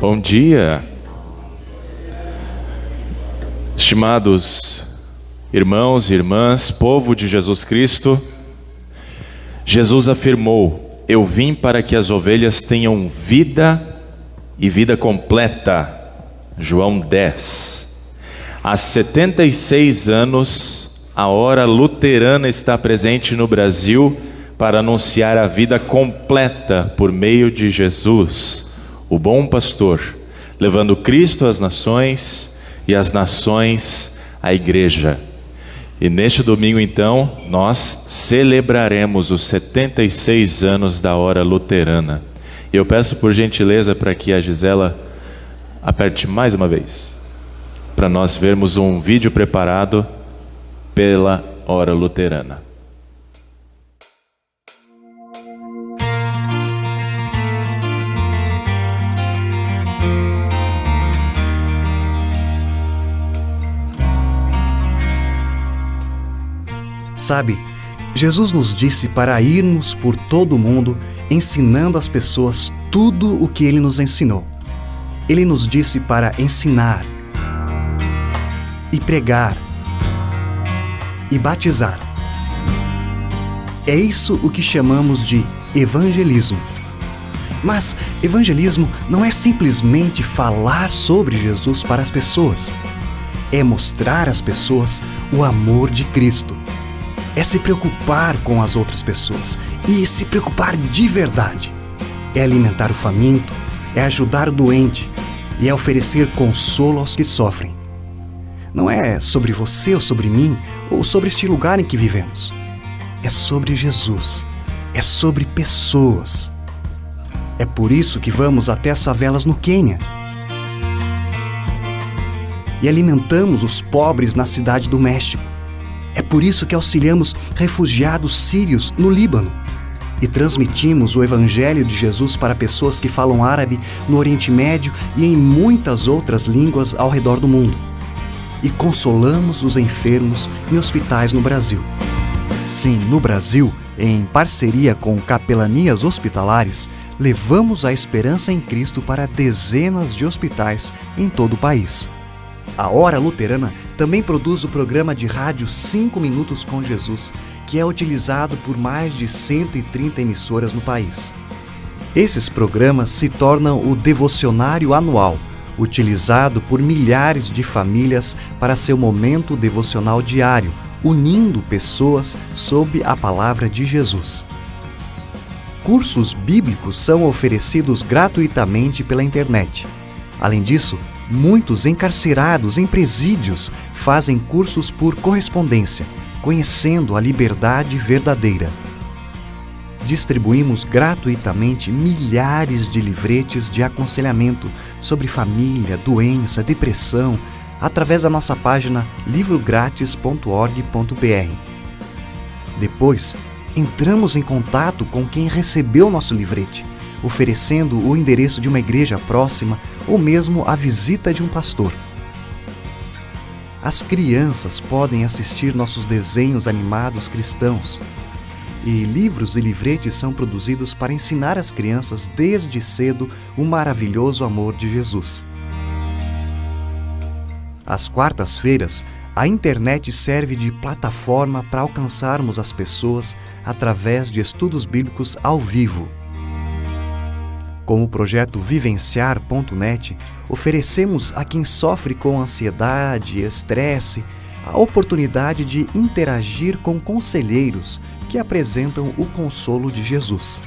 Bom dia, estimados irmãos e irmãs, povo de Jesus Cristo. Jesus afirmou: eu vim para que as ovelhas tenham vida e vida completa. João 10. Há 76 anos, a Hora Luterana está presente no Brasil para anunciar a vida completa por meio de Jesus, o bom pastor, levando Cristo às nações e as nações à igreja. E neste domingo, então, nós celebraremos os 76 anos da Hora Luterana. E eu peço por gentileza para que a Gisela aperte mais uma vez, para nós vermos um vídeo preparado pela Hora Luterana. Sabe, Jesus nos disse para irmos por todo o mundo ensinando às pessoas tudo o que Ele nos ensinou. Ele nos disse para ensinar e pregar e batizar. É isso o que chamamos de evangelismo. Mas evangelismo não é simplesmente falar sobre Jesus para as pessoas. É mostrar às pessoas o amor de Cristo. É se preocupar com as outras pessoas e se preocupar de verdade. É alimentar o faminto, é ajudar o doente e é oferecer consolo aos que sofrem. Não é sobre você ou sobre mim ou sobre este lugar em que vivemos. É sobre Jesus, é sobre pessoas. É por isso que vamos até as favelas no Quênia e alimentamos os pobres na cidade do México. É por isso que auxiliamos refugiados sírios no Líbano e transmitimos o Evangelho de Jesus para pessoas que falam árabe no Oriente Médio e em muitas outras línguas ao redor do mundo. E consolamos os enfermos em hospitais no Brasil. Sim, no Brasil, em parceria com capelanias hospitalares, levamos a esperança em Cristo para dezenas de hospitais em todo o país. A Hora Luterana também produz o programa de rádio 5 Minutos com Jesus, que é utilizado por mais de 130 emissoras no país. Esses programas se tornam o devocionário anual, utilizado por milhares de famílias para seu momento devocional diário, unindo pessoas sob a palavra de Jesus. Cursos bíblicos são oferecidos gratuitamente pela internet. Além disso, muitos encarcerados em presídios fazem cursos por correspondência, conhecendo a liberdade verdadeira. Distribuímos gratuitamente milhares de livretes de aconselhamento sobre família, doença, depressão, através da nossa página livrogratis.org.br. Depois, entramos em contato com quem recebeu nosso livrete, oferecendo o endereço de uma igreja próxima ou mesmo a visita de um pastor. As crianças podem assistir nossos desenhos animados cristãos. E livros e livretes são produzidos para ensinar às crianças desde cedo o maravilhoso amor de Jesus. Às quartas-feiras, a internet serve de plataforma para alcançarmos as pessoas através de estudos bíblicos ao vivo. Com o projeto Vivenciar.net, oferecemos a quem sofre com ansiedade e estresse a oportunidade de interagir com conselheiros que apresentam o consolo de Jesus.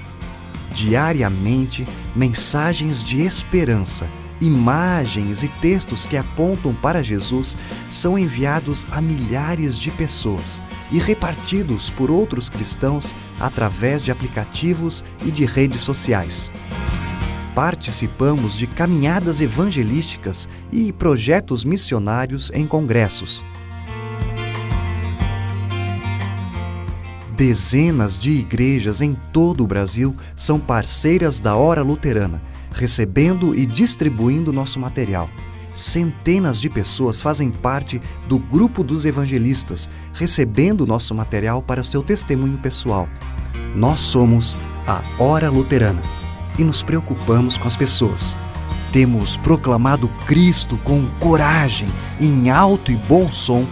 Diariamente, mensagens de esperança, imagens e textos que apontam para Jesus são enviados a milhares de pessoas e repartidos por outros cristãos através de aplicativos e de redes sociais. Participamos de caminhadas evangelísticas e projetos missionários em congressos. Dezenas de igrejas em todo o Brasil são parceiras da Hora Luterana, recebendo e distribuindo nosso material. Centenas de pessoas fazem parte do grupo dos evangelistas, recebendo nosso material para seu testemunho pessoal. Nós somos a Hora Luterana e nos preocupamos com as pessoas. Temos proclamado Cristo com coragem, em alto e bom som,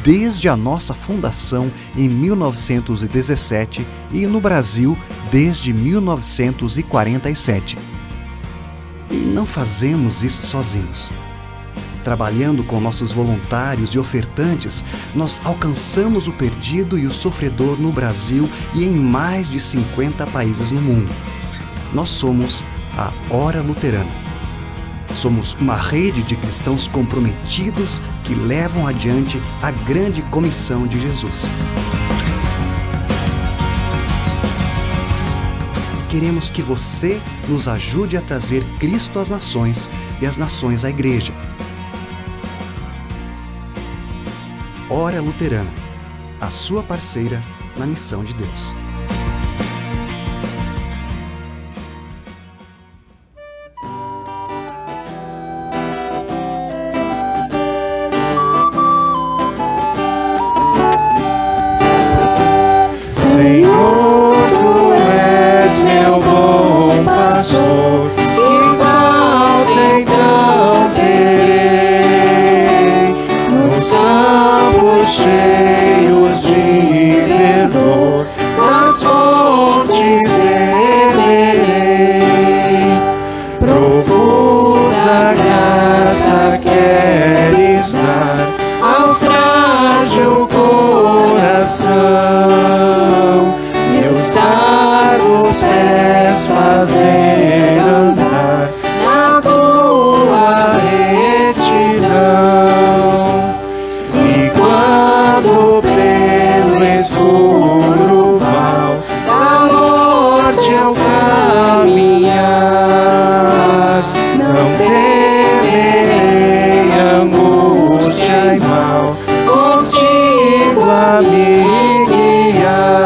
desde a nossa fundação em 1917 e no Brasil desde 1947. E não fazemos isso sozinhos. Trabalhando com nossos voluntários e ofertantes, nós alcançamos o perdido e o sofredor no Brasil e em mais de 50 países no mundo. Nós somos a Hora Luterana. Somos uma rede de cristãos comprometidos que levam adiante a grande comissão de Jesus. E queremos que você nos ajude a trazer Cristo às nações e as nações à igreja. Hora Luterana, a sua parceira na missão de Deus. Senhor, Tu és meu bom pastor, que falta então terei, nos campos cheios de verdor, nas fontes beberei. Profusa graça queres dar ao frágil coração, os pés fazer andar na tua retidão. E quando pelo escuro val da morte eu caminhar, não temerei angústia e mal, contigo a me guiar.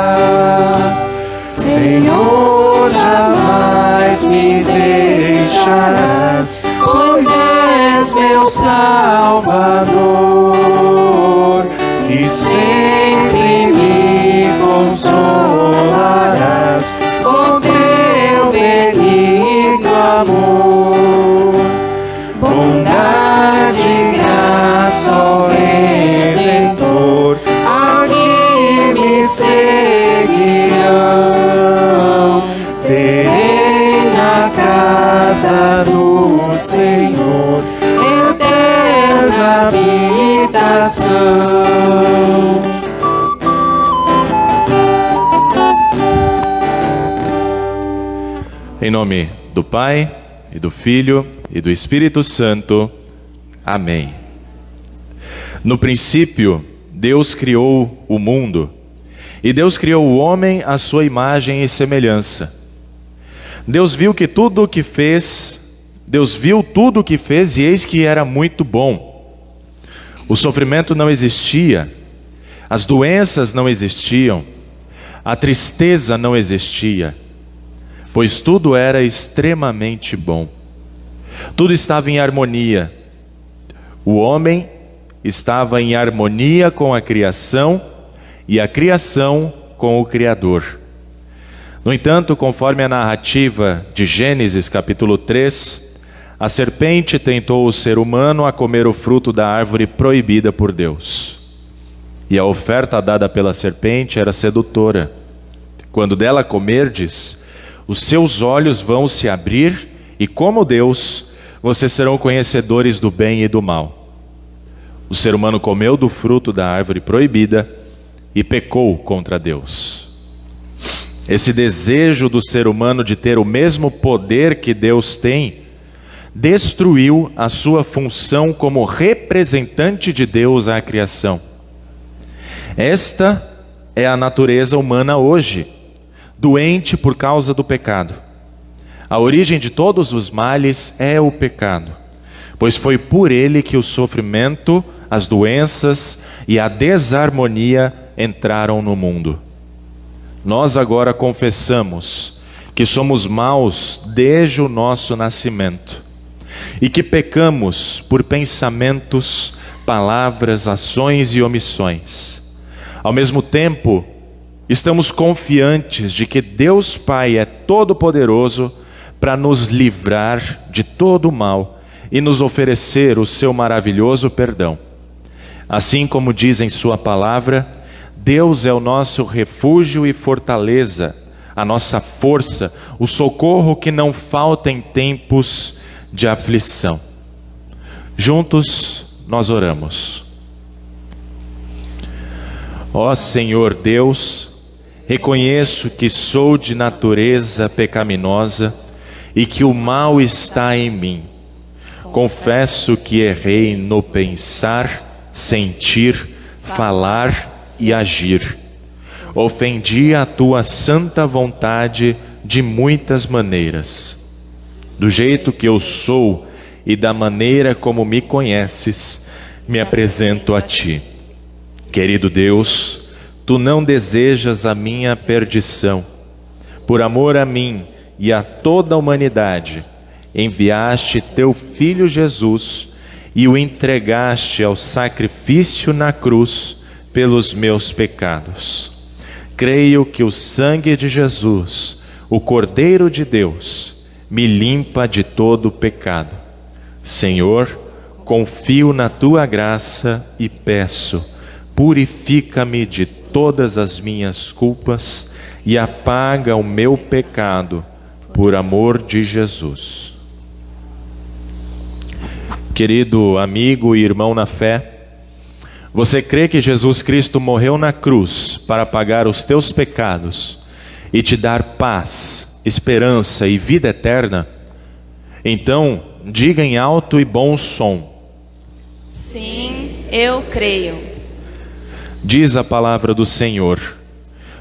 Senhor, jamais me deixarás, pois és meu Salvador, e sempre me consolarás com teu benigno amor. Bondade e graça, ó Redentor, aqui me seguirão. Terei na casa do Senhor eterna habitação. Em nome do Pai, e do Filho, e do Espírito Santo. Amém. No princípio, Deus criou o mundo, e Deus criou o homem à sua imagem e semelhança. Deus viu tudo o que fez, e eis que era muito bom. O sofrimento não existia, as doenças não existiam, a tristeza não existia, pois tudo era extremamente bom. Tudo estava em harmonia. O homem estava em harmonia com a criação e a criação com o Criador. No entanto, conforme a narrativa de Gênesis capítulo 3, a serpente tentou o ser humano a comer o fruto da árvore proibida por Deus. E a oferta dada pela serpente era sedutora. Quando dela comerdes, os seus olhos vão se abrir, e como Deus, vocês serão conhecedores do bem e do mal. O ser humano comeu do fruto da árvore proibida e pecou contra Deus. Esse desejo do ser humano de ter o mesmo poder que Deus tem, destruiu a sua função como representante de Deus à criação. Esta é a natureza humana hoje, doente por causa do pecado. A origem de todos os males é o pecado, pois foi por ele que o sofrimento, as doenças e a desarmonia entraram no mundo. Nós agora confessamos que somos maus desde o nosso nascimento e que pecamos por pensamentos, palavras, ações e omissões. Ao mesmo tempo, estamos confiantes de que Deus Pai é todo-poderoso para nos livrar de todo o mal e nos oferecer o seu maravilhoso perdão. Assim como diz em sua palavra, Deus é o nosso refúgio e fortaleza, a nossa força, o socorro que não falta em tempos de aflição. Juntos nós oramos. Ó Senhor Deus, reconheço que sou de natureza pecaminosa e que o mal está em mim. Confesso que errei no pensar, sentir, falar e agir. Ofendi a tua santa vontade de muitas maneiras. Do jeito que eu sou e da maneira como me conheces, me apresento a ti. Querido Deus, tu não desejas a minha perdição. Por amor a mim e a toda a humanidade, enviaste teu Filho Jesus e o entregaste ao sacrifício na cruz pelos meus pecados. Creio que o sangue de Jesus, o Cordeiro de Deus, me limpa de todo o pecado. Senhor, confio na tua graça e peço, purifica-me de todas as minhas culpas e apaga o meu pecado, por amor de Jesus. Querido amigo e irmão na fé, você crê que Jesus Cristo morreu na cruz para pagar os teus pecados e te dar paz, esperança e vida eterna? Então, diga em alto e bom som: sim, eu creio. Diz a palavra do Senhor: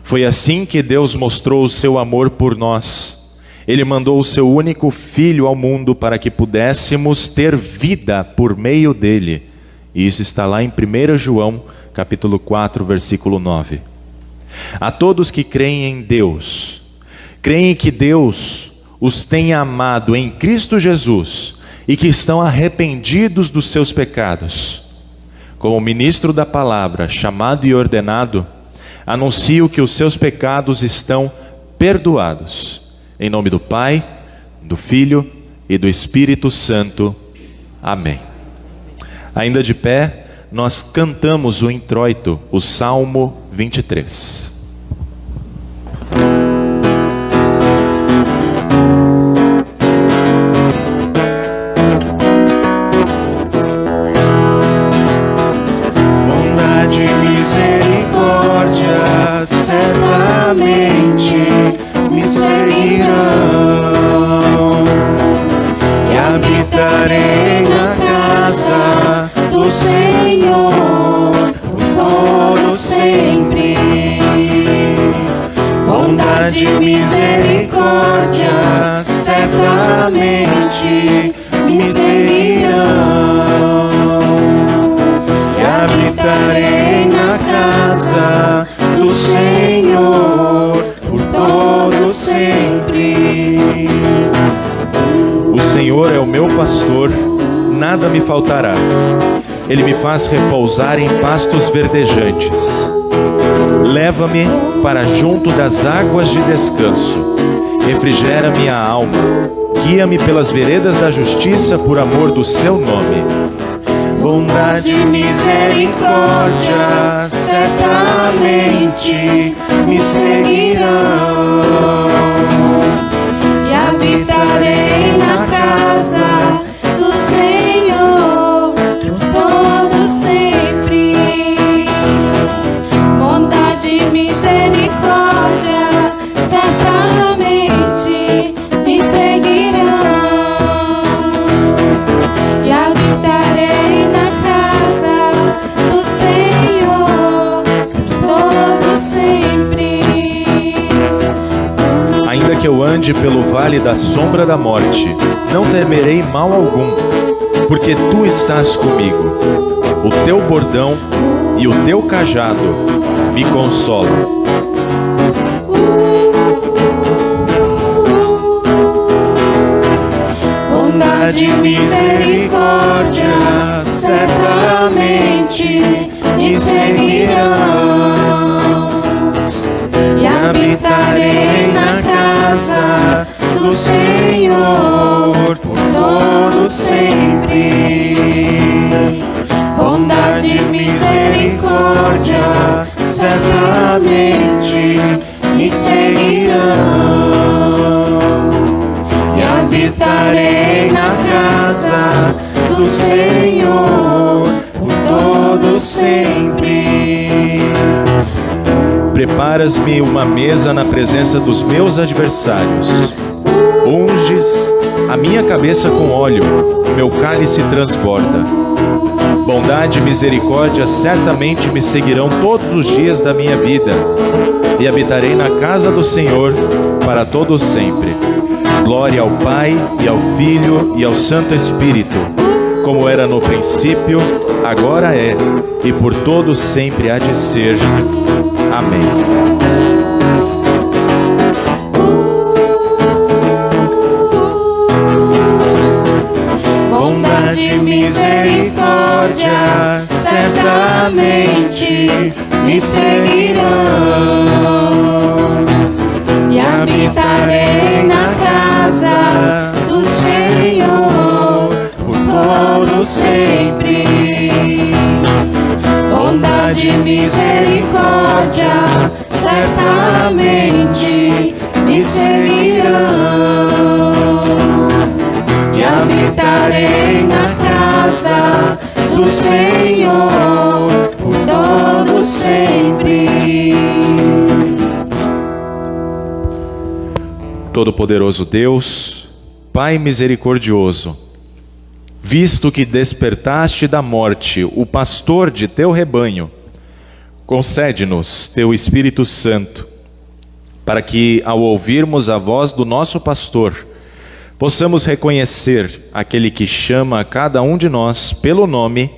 foi assim que Deus mostrou o seu amor por nós. Ele mandou o seu único Filho ao mundo para que pudéssemos ter vida por meio dele. Isso está lá em 1 João, capítulo 4, versículo 9. A todos que creem em Deus, creem que Deus os tem amado em Cristo Jesus e que estão arrependidos dos seus pecados. Como ministro da palavra, chamado e ordenado, anuncio que os seus pecados estão perdoados. Em nome do Pai, do Filho e do Espírito Santo. Amém. Ainda de pé, nós cantamos o introito, o Salmo 23. Bondade e misericórdia certamente me seguirão, e habitarei na casa do Senhor por todo sempre. Bondade e misericórdia certamente me seguirão, e habitarei na casa do Senhor por todo sempre. O Senhor é o meu pastor, nada me faltará. Ele me faz repousar em pastos verdejantes. Leva-me para junto das águas de descanso. Refrigera minha alma. Guia-me pelas veredas da justiça por amor do seu nome. Bondade e misericórdia certamente me seguirão, e habitarei na casa do Senhor por todo sempre. Bondade e misericórdia certamente me seguirão, e habitarei na casa do Senhor por todo sempre. Ainda que eu ande pelo vale da sombra da morte, não temerei mal algum, porque tu estás comigo. O teu bordão e o teu cajado me consolam. Bondade e misericórdia certamente me seguirão, e habitarei na casa do Senhor certamente me seguirão, e habitarei na casa do Senhor por todo sempre. Preparas-me uma mesa na presença dos meus adversários. Unges a minha cabeça com óleo, o meu cálice transborda. Bondade e misericórdia certamente me seguirão todos os dias da minha vida, e habitarei na casa do Senhor para todo sempre. Glória ao Pai, e ao Filho, e ao Santo Espírito, como era no princípio, agora é, e por todo sempre há de ser. Amém. Bondade e misericórdia certamente me seguirão, e habitarei na casa do Senhor por todo sempre. Bondade e misericórdia certamente me seguirão, e habitarei na casa do Senhor por todo sempre. Todo-Poderoso Deus, Pai misericordioso, visto que despertaste da morte o pastor de teu rebanho, concede-nos teu Espírito Santo, para que, ao ouvirmos a voz do nosso pastor, possamos reconhecer aquele que chama a cada um de nós pelo nome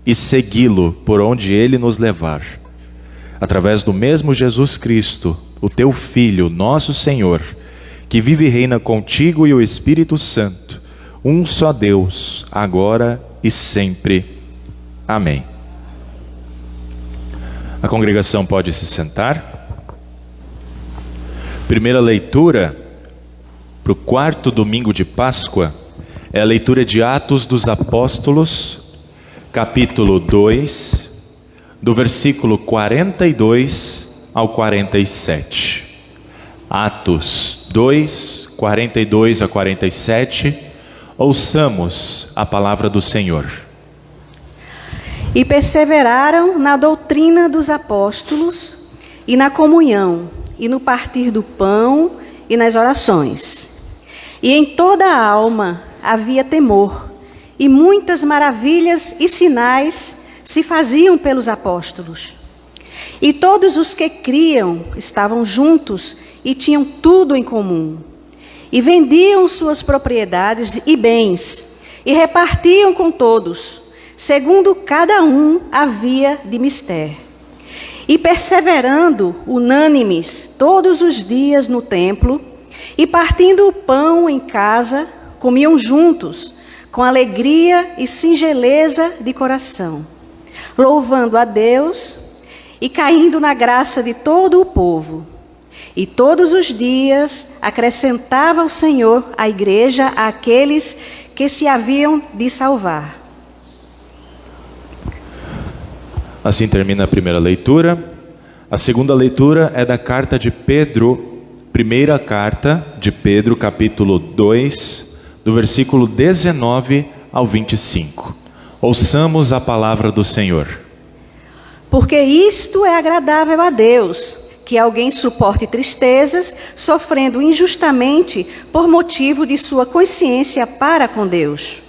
e segui-lo por onde ele nos levar. Através do mesmo Jesus Cristo, o teu Filho, nosso Senhor, que vive e reina contigo e o Espírito Santo, um só Deus, agora e sempre. Amém. A congregação pode se sentar. Primeira leitura para o quarto domingo de Páscoa é a leitura de Atos dos Apóstolos, capítulo 2, do versículo 42 ao 47. Atos 2, 42 a 47. Ouçamos a palavra do Senhor. E perseveraram na doutrina dos apóstolos, e na comunhão, e no partir do pão, e nas orações. E em toda a alma havia temor, e muitas maravilhas e sinais se faziam pelos apóstolos. E todos os que criam estavam juntos e tinham tudo em comum. E vendiam suas propriedades e bens, e repartiam com todos, segundo cada um havia de mister. E perseverando unânimes todos os dias no templo, e partindo o pão em casa, comiam juntos, com alegria e singeleza de coração, louvando a Deus e caindo na graça de todo o povo. E todos os dias acrescentava o Senhor à igreja aqueles que se haviam de salvar. Assim termina a primeira leitura. A segunda leitura é da carta de Pedro, primeira carta de Pedro, capítulo 2, do versículo 19 ao 25. Ouçamos a palavra do Senhor. Porque isto é agradável a Deus, que alguém suporte tristezas, sofrendo injustamente por motivo de sua consciência para com Deus.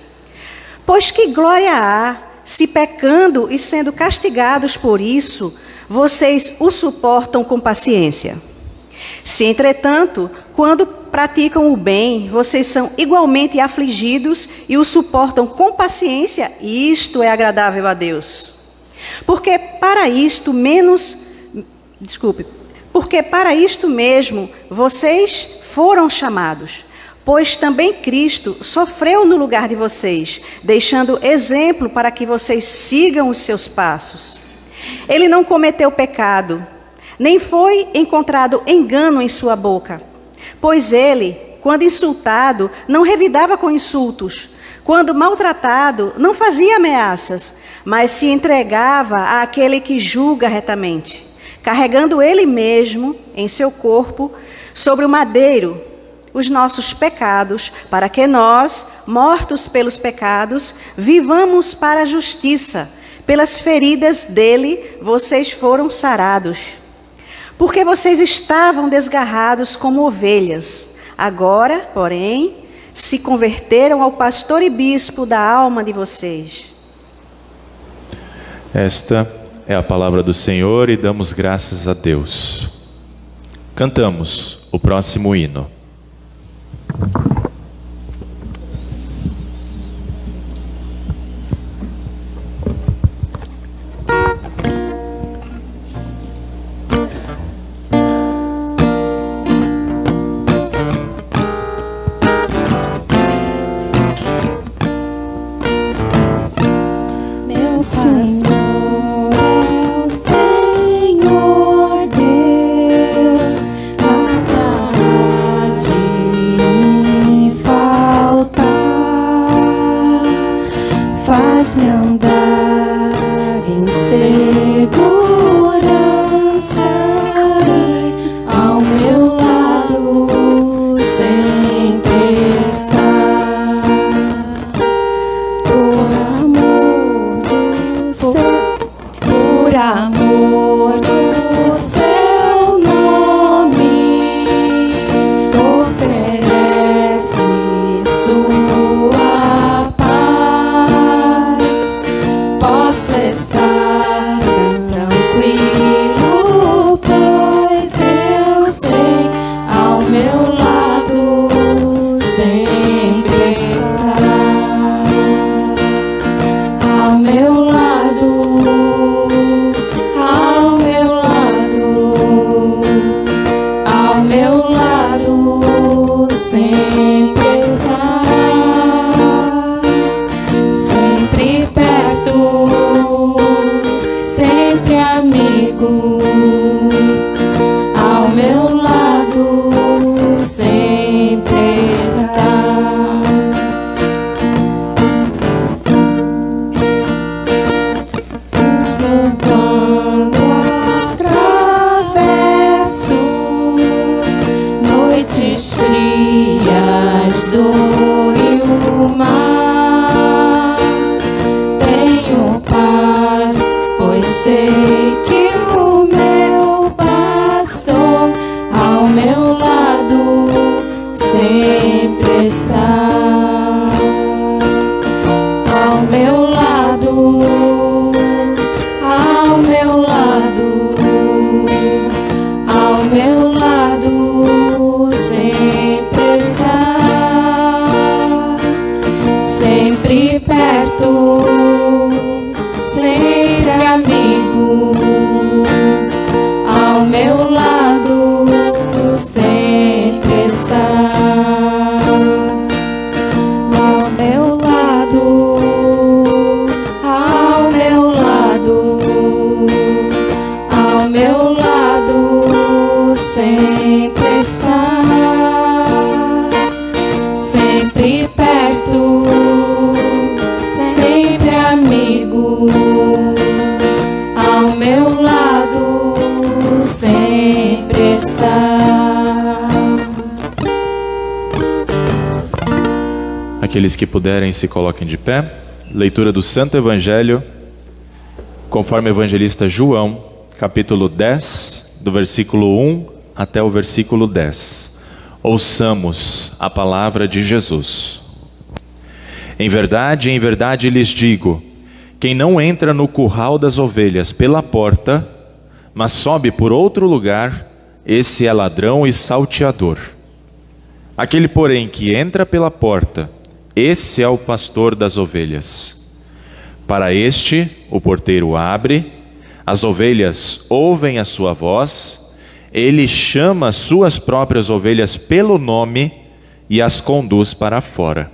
Pois que glória há, se pecando e sendo castigados por isso, vocês o suportam com paciência. Se, entretanto, quando praticam o bem, vocês são igualmente afligidos e o suportam com paciência, isto é agradável a Deus. Porque para isto mesmo vocês foram chamados, pois também Cristo sofreu no lugar de vocês, deixando exemplo para que vocês sigam os seus passos. Ele não cometeu pecado, nem foi encontrado engano em sua boca, pois ele, quando insultado, não revidava com insultos, quando maltratado, não fazia ameaças, mas se entregava àquele que julga retamente. carregando Ele mesmo em seu corpo sobre o madeiro os nossos pecados, para que nós, mortos pelos pecados, vivamos para a justiça. Pelas feridas dele, vocês foram sarados. Porque vocês estavam desgarrados como ovelhas. Agora, porém, se converteram ao pastor e bispo da alma de vocês. Esta é a palavra do Senhor e damos graças a Deus. Cantamos o próximo hino. Faz-me andar em segurança, ao meu lado sempre está. Por amor do seu nome, oferece sua paz. Posso estar tranquilo, pois eu sei, ao meu lado sempre está. Ao meu lado, ao meu lado, ao meu lado sempre está. Sempre perto, sempre amigo, ao meu lado sempre está. Quando atravesso noites frias do mar, tenho paz, pois sei que o meu pastor ao meu lado sempre está. Ao meu lado, ao meu lado, ao meu lado sempre está. Sempre perto, sempre amigo, ao meu lado sempre está. Ao meu lado, ao meu lado, ao meu lado sempre está. Sempre perto, sempre amigo, ao meu lado sempre está. Aqueles que puderem se coloquem de pé. Leitura do Santo Evangelho, conforme o evangelista João, capítulo 10, do versículo 1 até o versículo 10. Ouçamos a palavra de Jesus. Em verdade lhes digo, quem não entra no curral das ovelhas pela porta, mas sobe por outro lugar, esse é ladrão e salteador. Aquele, porém, que entra pela porta, esse é o pastor das ovelhas. Para este, o porteiro abre, as ovelhas ouvem a sua voz, ele chama suas próprias ovelhas pelo nome e as conduz para fora.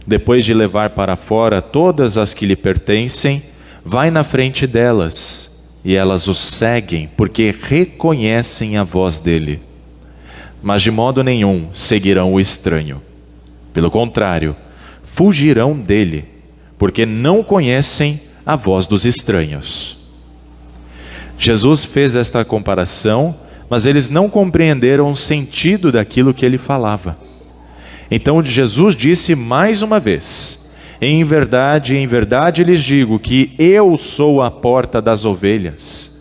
Depois de levar para fora todas as que lhe pertencem, vai na frente delas, e elas o seguem, porque reconhecem a voz dele. Mas de modo nenhum seguirão o estranho. Pelo contrário, fugirão dele, porque não conhecem a voz dos estranhos. Jesus fez esta comparação, mas eles não compreenderam o sentido daquilo que ele falava. Então Jesus disse mais uma vez: em verdade lhes digo que eu sou a porta das ovelhas.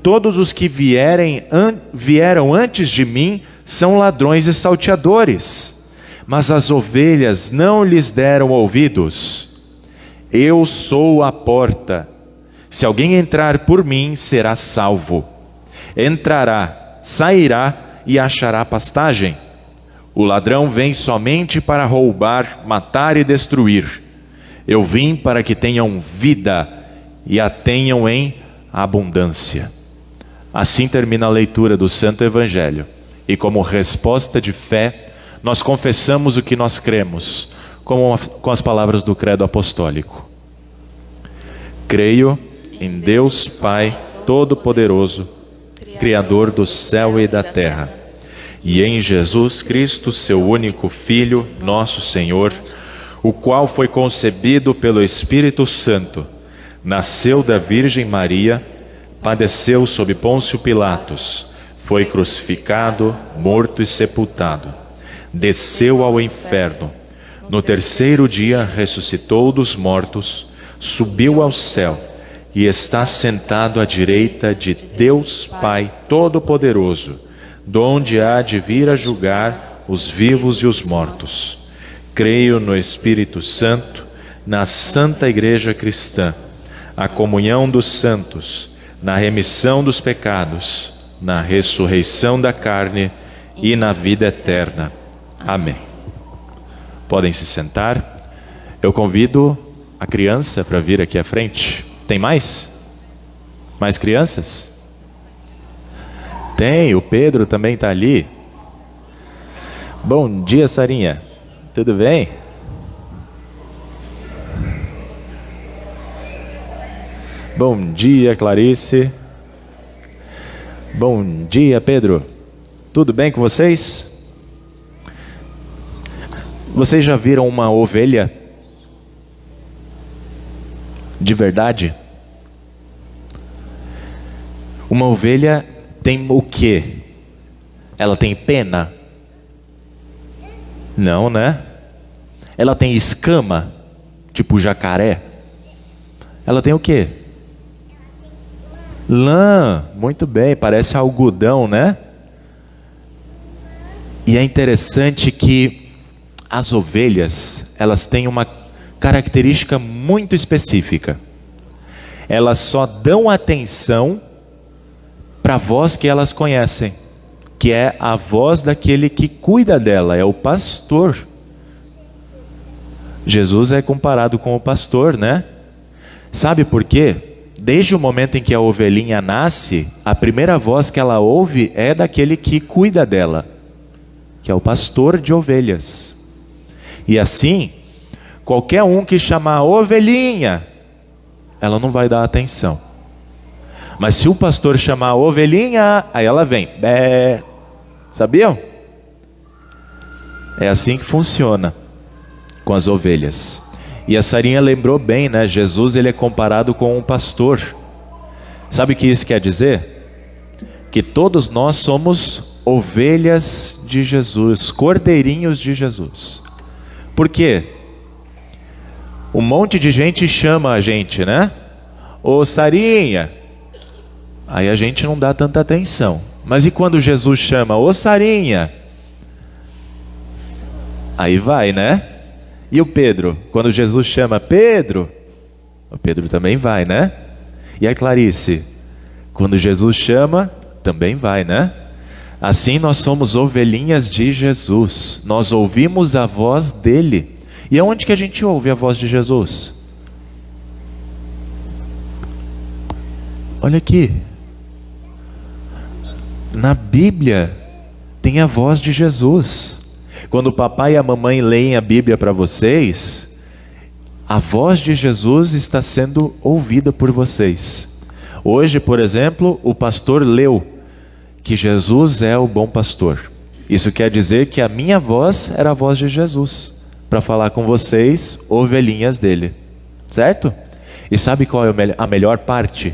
Todos os que vieram antes de mim são ladrões e salteadores, mas as ovelhas não lhes deram ouvidos. Eu sou a porta. Se alguém entrar por mim, será salvo. Entrará, sairá e achará pastagem. O ladrão vem somente para roubar, matar e destruir. Eu vim para que tenham vida e a tenham em abundância. Assim termina a leitura do Santo Evangelho. E como resposta de fé, nós confessamos o que nós cremos, com as palavras do Credo Apostólico. Creio em Deus Pai Todo-Poderoso, Criador do céu e da terra, e em Jesus Cristo, seu único Filho, nosso Senhor, o qual foi concebido pelo Espírito Santo, nasceu da Virgem Maria, padeceu sob Pôncio Pilatos, foi crucificado, morto e sepultado, desceu ao inferno, no terceiro dia ressuscitou dos mortos, subiu ao céu e está sentado à direita de Deus Pai Todo-Poderoso, donde há de vir a julgar os vivos e os mortos. Creio no Espírito Santo, na Santa Igreja Cristã, a comunhão dos santos, na remissão dos pecados, na ressurreição da carne e na vida eterna. Amém. Podem se sentar. Eu convido a criança para vir aqui à frente. Tem mais? Mais crianças? Tem, o Pedro também está ali. Bom dia, Sarinha. Tudo bem? Bom dia, Clarice. Bom dia, Pedro. Tudo bem com vocês? Vocês já viram uma ovelha de verdade? Uma ovelha tem o quê? Ela tem pena? Não, né? Ela tem escama, tipo jacaré? Ela tem o quê? Lã, muito bem, parece algodão, né? E é interessante que as ovelhas, elas têm uma característica muito específica. Elas só dão atenção para a voz que elas conhecem, que é a voz daquele que cuida dela, é o pastor. Jesus é comparado com o pastor, né? Sabe por quê? Desde o momento em que a ovelhinha nasce, a primeira voz que ela ouve é daquele que cuida dela, que é o pastor de ovelhas. E assim, qualquer um que chamar ovelhinha, ela não vai dar atenção. Mas se o pastor chamar ovelhinha, aí ela vem. Bé. Sabiam? É assim que funciona com as ovelhas. E a Sarinha lembrou bem, né? Jesus, ele é comparado com um pastor. Sabe o que isso quer dizer? Que todos nós somos ovelhas de Jesus, cordeirinhos de Jesus. Por quê? Um monte de gente chama a gente, né? Ô Sarinha. Aí a gente não dá tanta atenção. Mas e quando Jesus chama, ô Sarinha? Aí vai, né? E o Pedro? Quando Jesus chama Pedro, o Pedro também vai, né? E a Clarice? Quando Jesus chama, também vai, né? Assim nós somos ovelhinhas de Jesus. Nós ouvimos a voz dele. E aonde que a gente ouve a voz de Jesus? Olha aqui. Na Bíblia tem a voz de Jesus. Quando o papai e a mamãe leem a Bíblia para vocês, a voz de Jesus está sendo ouvida por vocês. Hoje, por exemplo, o pastor leu que Jesus é o bom pastor. Isso quer dizer que a minha voz era a voz de Jesus, para falar com vocês, ovelhinhas dele. Certo? E sabe qual é a melhor parte?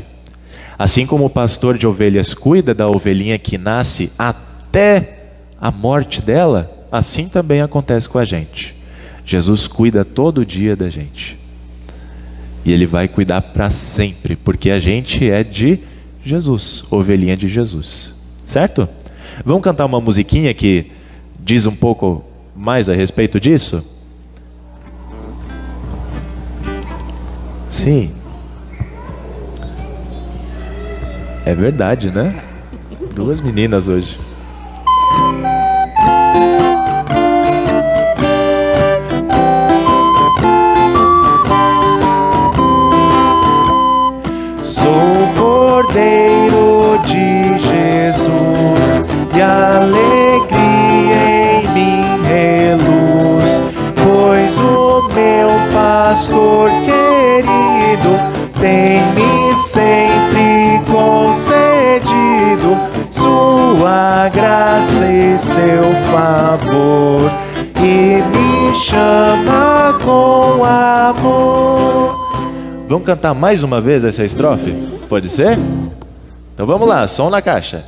Assim como o pastor de ovelhas cuida da ovelhinha que nasce até a morte dela, assim também acontece com a gente. Jesus cuida todo dia da gente. E Ele vai cuidar para sempre, porque a gente é de Jesus, ovelhinha de Jesus. Certo? Vamos cantar uma musiquinha que diz um pouco mais a respeito disso? Sim. É verdade, né? 2 meninas hoje. Sou Cordeiro de Jesus e alegria em mim reluz, pois o meu pastor querido tem-me sempre concedido sua graça e seu favor, e me chama com amor. Vamos cantar mais uma vez essa estrofe? Pode ser? Então vamos lá, som na caixa.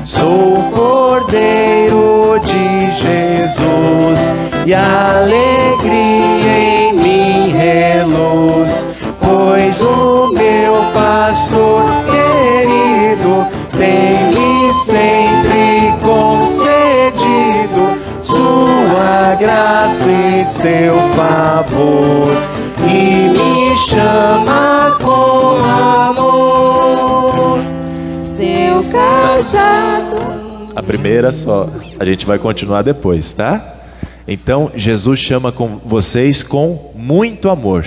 Sou Cordeiro de Jesus e alegria em mim reluz, pois o meu pastor querido tem-me sempre concedido sua graça e seu favor, e me chama com amor. Seu cajado. A primeira só, a gente vai continuar depois, tá? Então, Jesus chama com vocês com muito amor.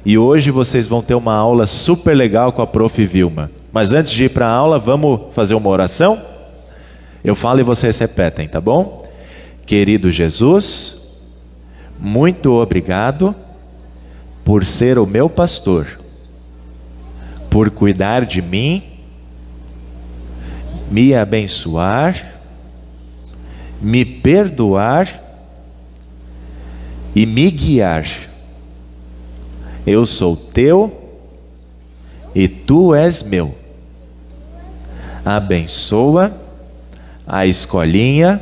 E hoje vocês vão ter uma aula super legal com a Prof. Vilma. Mas antes de ir para a aula, vamos fazer uma oração? Eu falo e vocês repetem, tá bom? Querido Jesus, muito obrigado por ser o meu pastor, por cuidar de mim, me abençoar, me perdoar e me guiar. Eu sou teu e tu és meu. Abençoa a escolinha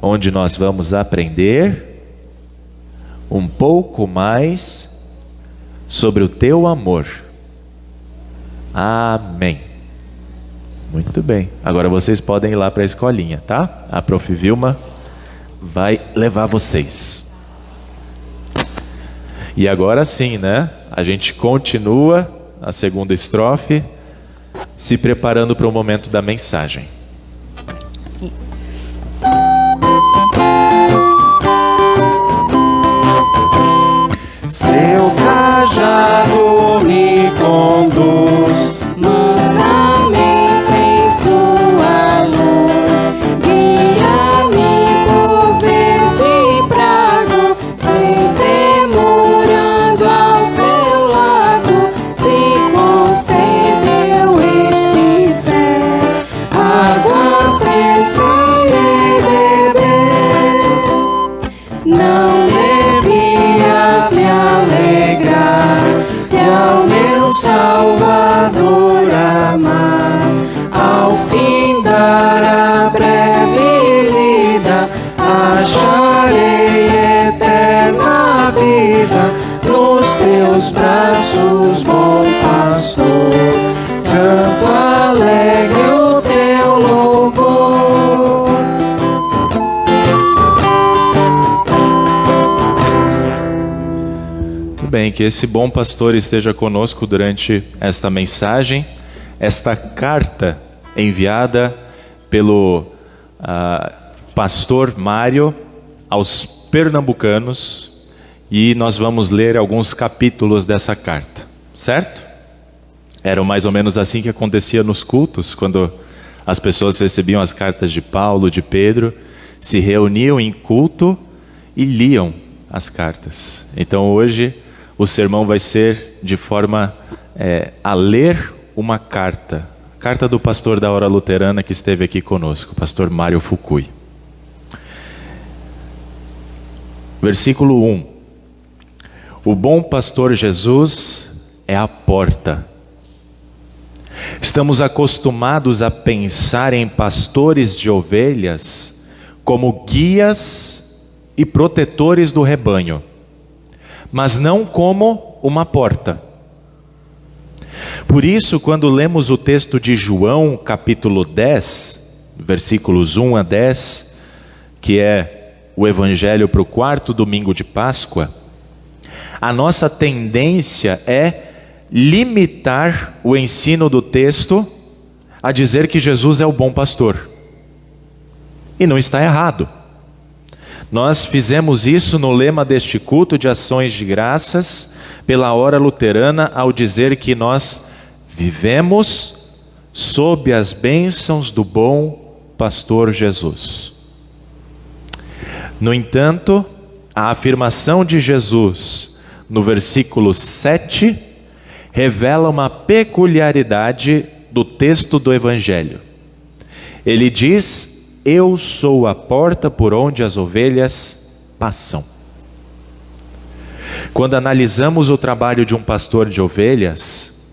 onde nós vamos aprender um pouco mais sobre o teu amor. Amém. Muito bem. Agora vocês podem ir lá para a escolinha, tá? A Prof. Vilma vai levar vocês. E agora sim, né? A gente continua a segunda estrofe, se preparando para o momento da mensagem. Seu cajado me conduz Mansamente em sua luz, guia-me por verde prado, sempre morando ao seu lado. Se concedeu estiver, água fresca irei beber. Não devias me alegrar e ao meu Salvador amar, ao findar a breve lida, acharei eterna vida nos teus braços, bom pastor. Canto alegre o teu louvor. bem, que esse bom pastor esteja conosco durante esta mensagem, esta carta enviada pelo pastor Mário aos pernambucanos, e nós vamos ler alguns capítulos dessa carta, certo? Era mais ou menos assim que acontecia nos cultos, quando as pessoas recebiam as cartas de Paulo, de Pedro, se reuniam em culto e liam as cartas. Então hoje o sermão vai ser de forma a ler uma carta do pastor da Hora Luterana que esteve aqui conosco, pastor Mário Fukui. Versículo 1: O bom pastor Jesus é a porta. Estamos acostumados a pensar em pastores de ovelhas como guias e protetores do rebanho, mas não como uma porta. Por isso, quando lemos o texto de João, capítulo 10, versículos 1 a 10, que é o evangelho para o 4º domingo de Páscoa, a nossa tendência é limitar o ensino do texto a dizer que Jesus é o bom pastor. E não está errado. Nós fizemos isso no lema deste culto de ações de graças pela hora luterana ao dizer que nós vivemos sob as bênçãos do bom pastor Jesus. No entanto, a afirmação de Jesus no versículo 7 revela uma peculiaridade do texto do Evangelho. Ele diz: eu sou a porta por onde as ovelhas passam. Quando analisamos o trabalho de um pastor de ovelhas,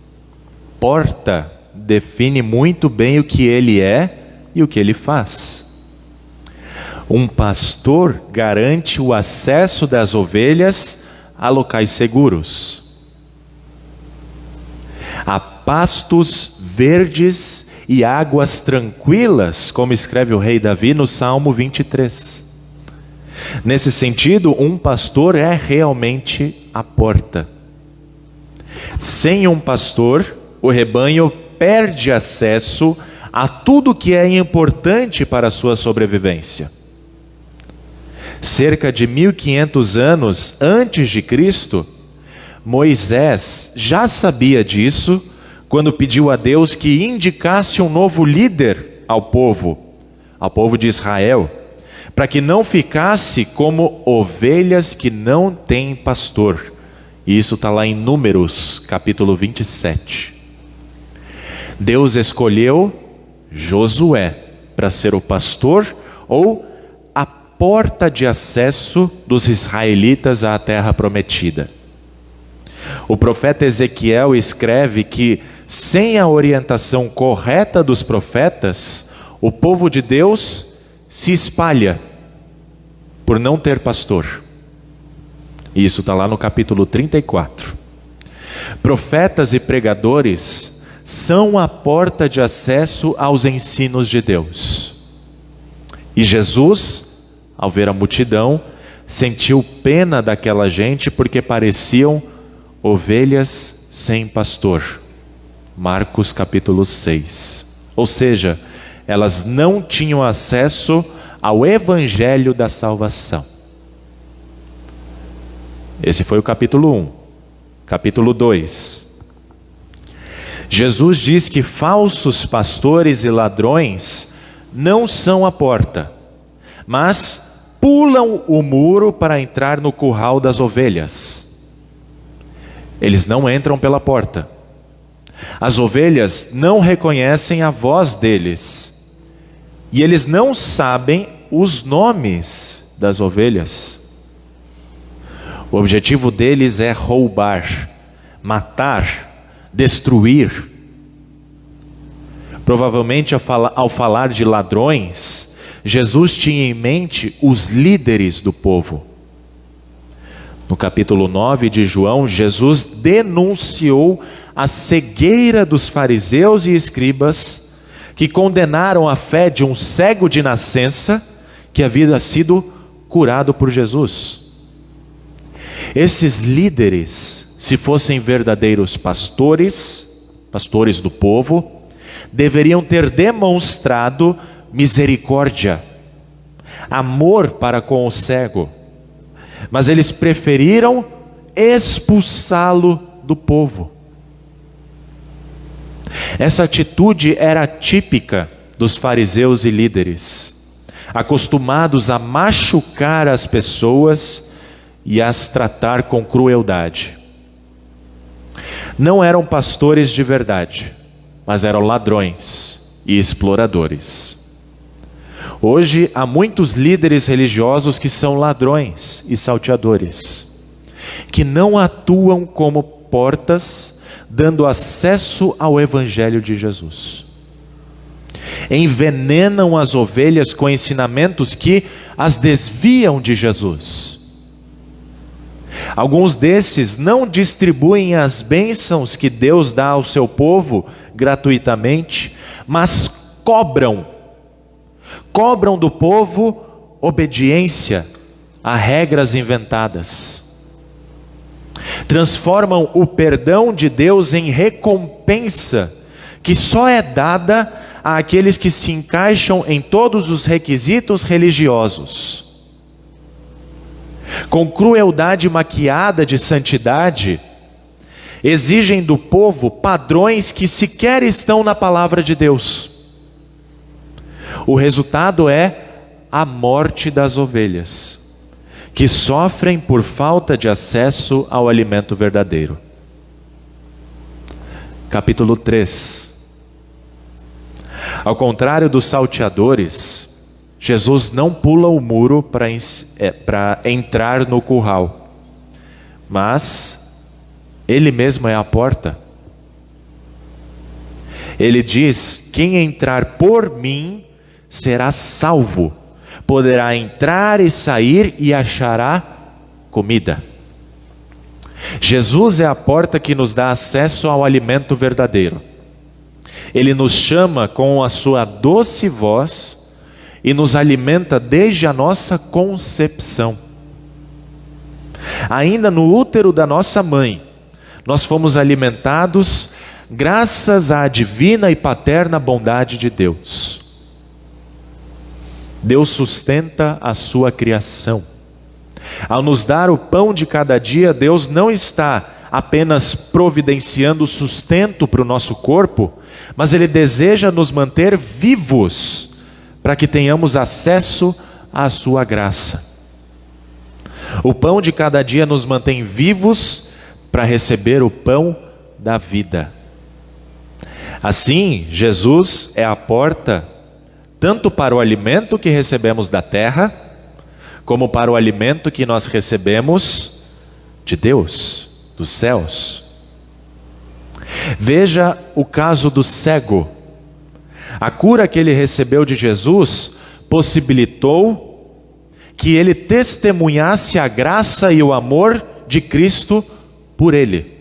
porta define muito bem o que ele é e o que ele faz. Um pastor garante o acesso das ovelhas a locais seguros, a pastos verdes e águas tranquilas, como escreve o rei Davi no Salmo 23. Nesse sentido, um pastor é realmente a porta. Sem um pastor, o rebanho perde acesso a tudo que é importante para a sua sobrevivência. Cerca de 1500 anos antes de Cristo, Moisés já sabia disso quando pediu a Deus que indicasse um novo líder ao povo de Israel, para que não ficasse como ovelhas que não têm pastor. E isso está lá em Números, capítulo 27. Deus escolheu Josué para ser o pastor ou a porta de acesso dos israelitas à terra prometida. O profeta Ezequiel escreve que, sem a orientação correta dos profetas, o povo de Deus se espalha por não ter pastor. Isso está lá no capítulo 34. Profetas e pregadores são a porta de acesso aos ensinos de Deus. E Jesus, ao ver a multidão, sentiu pena daquela gente porque pareciam ovelhas sem pastor. Marcos capítulo 6. Ou seja, elas não tinham acesso ao evangelho da salvação. Esse foi o capítulo 1. Capítulo 2. Jesus diz que falsos pastores e ladrões não são a porta, mas pulam o muro para entrar no curral das ovelhas. Eles não entram pela porta. As ovelhas não reconhecem a voz deles. E eles não sabem os nomes das ovelhas. O objetivo deles é roubar, matar, destruir. Provavelmente ao falar de ladrões, Jesus tinha em mente os líderes do povo. No capítulo 9 de João, Jesus denunciou a cegueira dos fariseus e escribas que condenaram a fé de um cego de nascença que havia sido curado por Jesus. Esses líderes, se fossem verdadeiros pastores do povo, deveriam ter demonstrado misericórdia, amor para com o cego, mas eles preferiram expulsá-lo do povo. Essa atitude era típica dos fariseus e líderes, acostumados a machucar as pessoas e as tratar com crueldade. Não eram pastores de verdade, mas eram ladrões e exploradores. Hoje há muitos líderes religiosos que são ladrões e salteadores. que não atuam como portas, dando acesso ao Evangelho de Jesus. Envenenam as ovelhas com ensinamentos que as desviam de Jesus. Alguns desses não distribuem as bênçãos que Deus dá ao seu povo gratuitamente, mas cobram do povo obediência a regras inventadas. Transformam o perdão de Deus em recompensa que só é dada àqueles que se encaixam em todos os requisitos religiosos. Com crueldade maquiada de santidade, exigem do povo padrões que sequer estão na palavra de Deus. O resultado é a morte das ovelhas, que sofrem por falta de acesso ao alimento verdadeiro. Capítulo 3. Ao contrário dos salteadores, Jesus não pula o muro para entrar no curral, mas Ele mesmo é a porta. Ele diz: quem entrar por mim será salvo, poderá entrar e sair e achará comida. Jesus é a porta que nos dá acesso ao alimento verdadeiro. Ele nos chama com a sua doce voz e nos alimenta desde a nossa concepção. Ainda no útero da nossa mãe, nós fomos alimentados graças à divina e paterna bondade de Deus. Deus sustenta a sua criação. Ao nos dar o pão de cada dia, Deus não está apenas providenciando sustento para o nosso corpo, mas Ele deseja nos manter vivos, para que tenhamos acesso à sua graça. O pão de cada dia nos mantém vivos para receber o pão da vida. Assim, Jesus é a porta tanto para o alimento que recebemos da terra, como para o alimento que nós recebemos de Deus, dos céus. Veja o caso do cego. A cura que ele recebeu de Jesus possibilitou que ele testemunhasse a graça e o amor de Cristo por ele.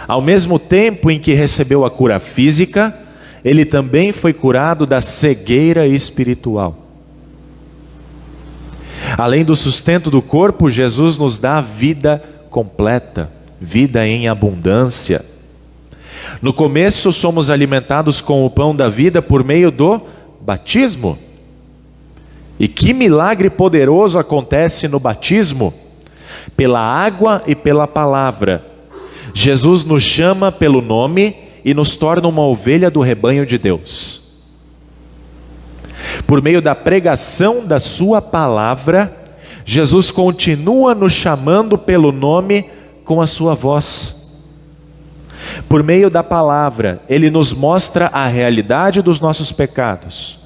Ao mesmo tempo em que recebeu a cura física, ele também foi curado da cegueira espiritual. Além do sustento do corpo, Jesus nos dá vida completa, vida em abundância. No começo somos alimentados com o pão da vida por meio do batismo. E que milagre poderoso acontece no batismo! Pela água e pela palavra, Jesus nos chama pelo nome e nos torna uma ovelha do rebanho de Deus. Por meio da pregação da sua palavra, Jesus continua nos chamando pelo nome com a sua voz. Por meio da palavra, Ele nos mostra a realidade dos nossos pecados,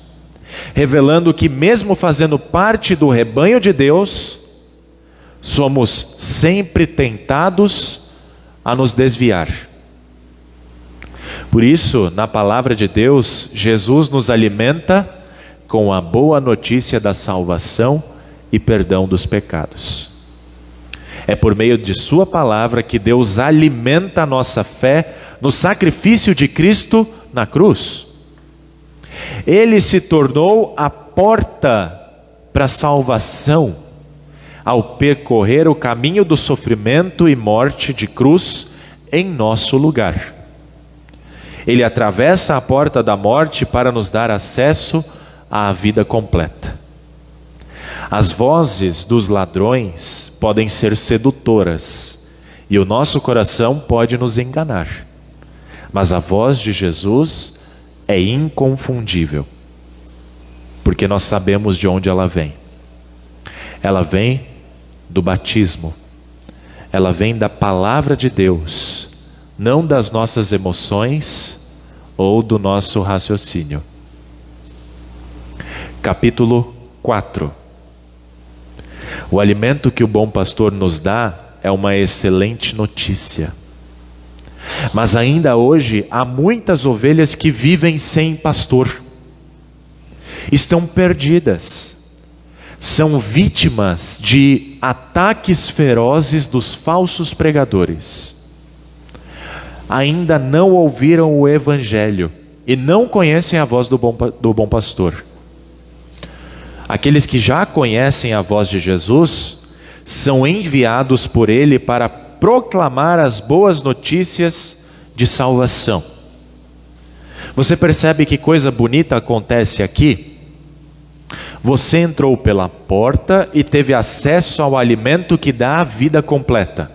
revelando que mesmo fazendo parte do rebanho de Deus, somos sempre tentados a nos desviar. Por isso, na palavra de Deus, Jesus nos alimenta com a boa notícia da salvação e perdão dos pecados. É por meio de sua palavra que Deus alimenta a nossa fé no sacrifício de Cristo na cruz. Ele se tornou a porta para a salvação ao percorrer o caminho do sofrimento e morte de cruz em nosso lugar. Ele atravessa a porta da morte para nos dar acesso à vida completa. As vozes dos ladrões podem ser sedutoras e o nosso coração pode nos enganar, mas a voz de Jesus é inconfundível, porque nós sabemos de onde ela vem. Ela vem do batismo, ela vem da palavra de Deus, não das nossas emoções ou do nosso raciocínio. Capítulo 4. O alimento que o bom pastor nos dá é uma excelente notícia. Mas ainda hoje há muitas ovelhas que vivem sem pastor. Estão perdidas. São vítimas de ataques ferozes dos falsos pregadores. Ainda não ouviram o Evangelho e não conhecem a voz do bom pastor. Aqueles que já conhecem a voz de Jesus são enviados por Ele para proclamar as boas notícias de salvação. Você percebe que coisa bonita acontece aqui? Você entrou pela porta e teve acesso ao alimento que dá a vida completa.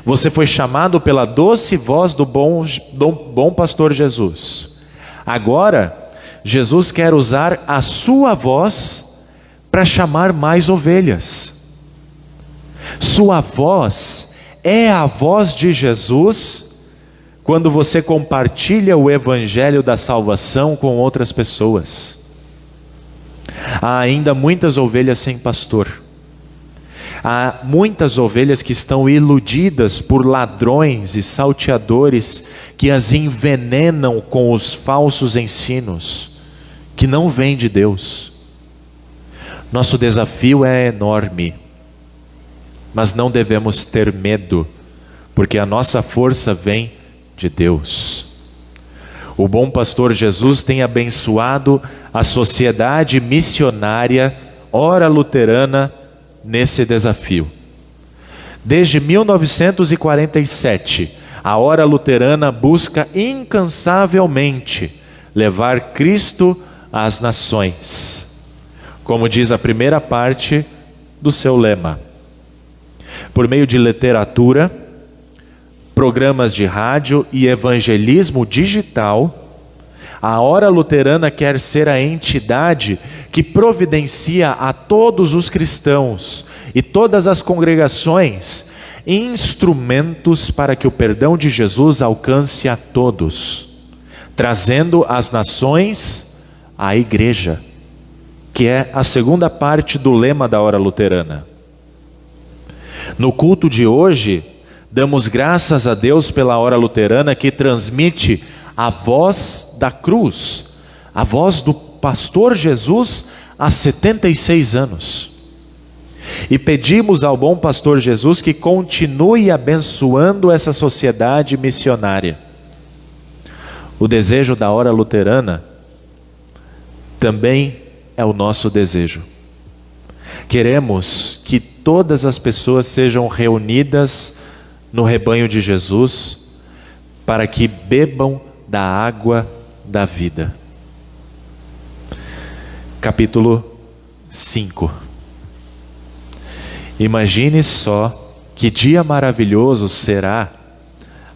Você foi chamado pela doce voz do bom pastor Jesus. Agora, Jesus quer usar a sua voz para chamar mais ovelhas. Sua voz é a voz de Jesus quando você compartilha o evangelho da salvação com outras pessoas. Há ainda muitas ovelhas sem pastor. Há muitas ovelhas que estão iludidas por ladrões e salteadores que as envenenam com os falsos ensinos, que não vêm de Deus. Nosso desafio é enorme, mas não devemos ter medo, porque a nossa força vem de Deus. O bom pastor Jesus tem abençoado a sociedade missionária, ora luterana, nesse desafio. Desde 1947, a Hora Luterana busca incansavelmente levar Cristo às nações, como diz a primeira parte do seu lema. Por meio de literatura, programas de rádio e evangelismo digital, a Hora Luterana quer ser a entidade que providencia a todos os cristãos e todas as congregações instrumentos para que o perdão de Jesus alcance a todos, trazendo as nações à igreja, que é a segunda parte do lema da Hora Luterana. No culto de hoje, damos graças a Deus pela Hora Luterana que transmite a voz da cruz, a voz do pastor Jesus há 76 anos. E pedimos ao bom pastor Jesus que continue abençoando essa sociedade missionária. O desejo da Hora Luterana também é o nosso desejo. Queremos que todas as pessoas sejam reunidas no rebanho de Jesus para que bebam da água da vida. Capítulo 5. Imagine só que dia maravilhoso será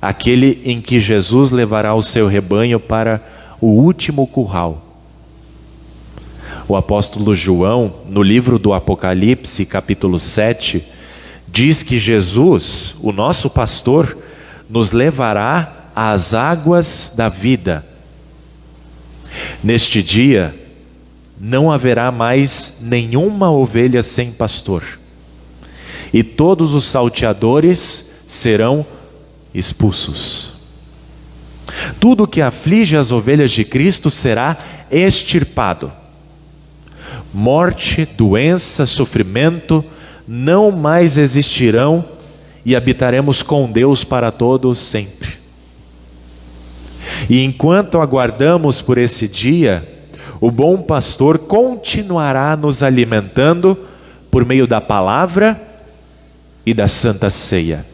aquele em que Jesus levará o seu rebanho para o último curral. O apóstolo João, no livro do Apocalipse, capítulo 7, diz que Jesus, o nosso pastor, nos levará às águas da vida. Neste dia, não haverá mais nenhuma ovelha sem pastor, e todos os salteadores serão expulsos. Tudo que aflige as ovelhas de Cristo será extirpado. Morte, doença, sofrimento não mais existirão e habitaremos com Deus para todos sempre. E enquanto aguardamos por esse dia, o bom pastor continuará nos alimentando por meio da palavra e da Santa Ceia.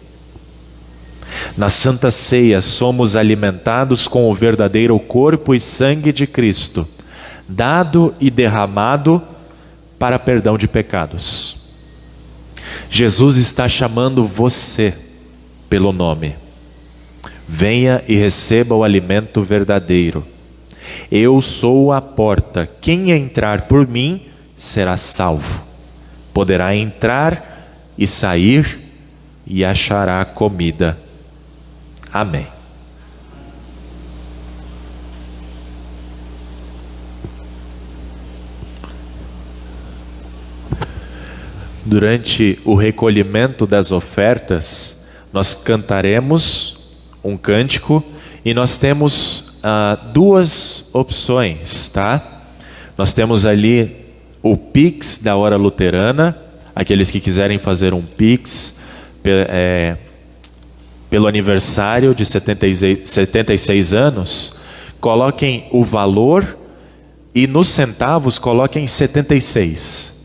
Na Santa Ceia somos alimentados com o verdadeiro corpo e sangue de Cristo, dado e derramado para perdão de pecados. Jesus está chamando você pelo nome. Venha e receba o alimento verdadeiro. Eu sou a porta. Quem entrar por mim será salvo. Poderá entrar e sair e achará comida. Amém. durante o recolhimento das ofertas, nós cantaremos um cântico e nós temos duas opções, tá? Nós temos ali o Pix da Hora Luterana, aqueles que quiserem fazer um Pix pelo aniversário de 76 anos, coloquem o valor e nos centavos coloquem 76.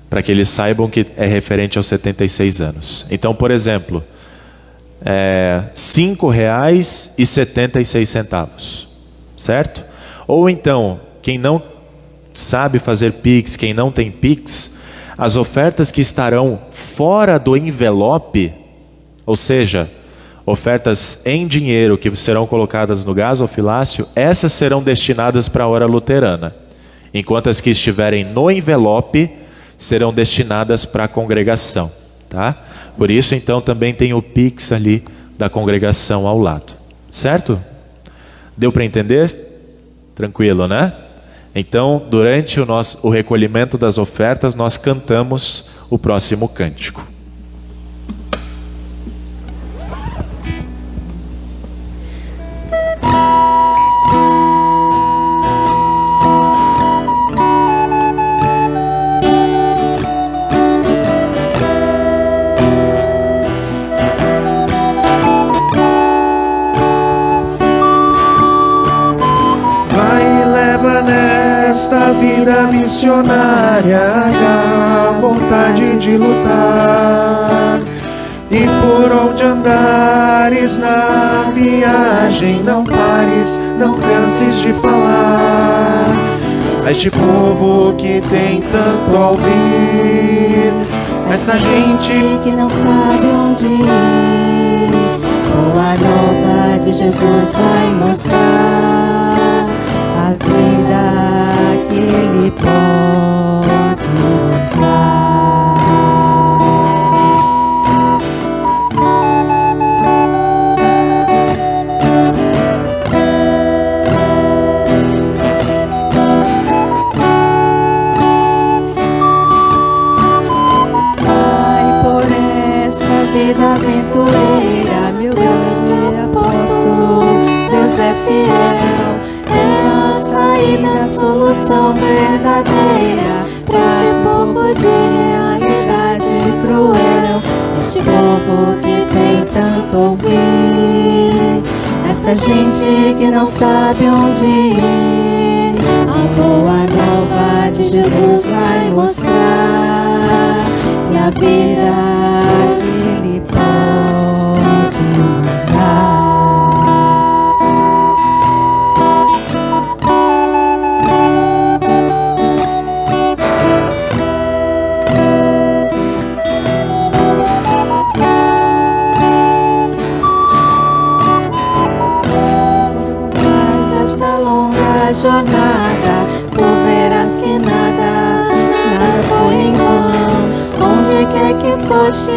Para que eles saibam que é referente aos 76 anos. Então, por exemplo, R$5,76, certo? Ou então, quem não sabe fazer Pix, quem não tem Pix, as ofertas que estarão fora do envelope, ou seja, ofertas em dinheiro que serão colocadas no gasofilácio, essas serão destinadas para a Hora Luterana. Enquanto as que estiverem no envelope serão destinadas para a congregação, tá? Por isso, então, também tem o Pix ali da congregação ao lado, certo? Deu para entender? Tranquilo, né? Então, durante o recolhimento das ofertas, nós cantamos o próximo cântico. Esta vida missionária, a vontade de lutar. E por onde andares na viagem, não pares, não canses de falar. A este povo que tem tanto a ouvir, esta gente que não sabe onde ir, boa nova de Jesus vai mostrar a vida que Ele pode nos dar. Vai por esta vida aventureira, meu grande apóstolo, Deus é fiel. É a saída, a solução verdadeira para este povo de realidade cruel. Este povo que tem tanto ouvir, esta gente que não sabe onde ir. A boa nova de Jesus vai mostrar, e a vida que Ele pode nos dar. Jornada, tu verás que nada foi em vão. Onde quer que foste,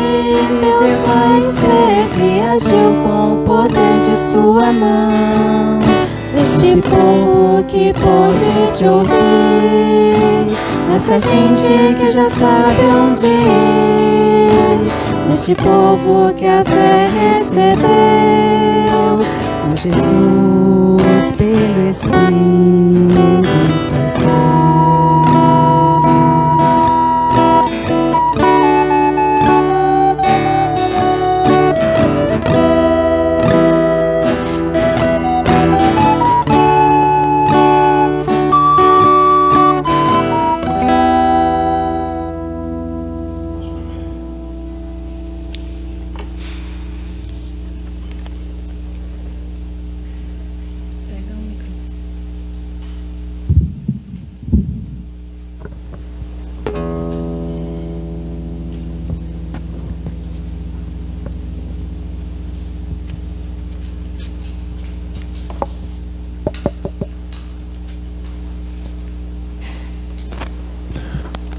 Deus vai esteve, agiu com o poder de sua mão. Este povo que pode te ouvir, esta gente que já sabe onde ir, este povo que a fé recebeu em Jesus pelo Espírito.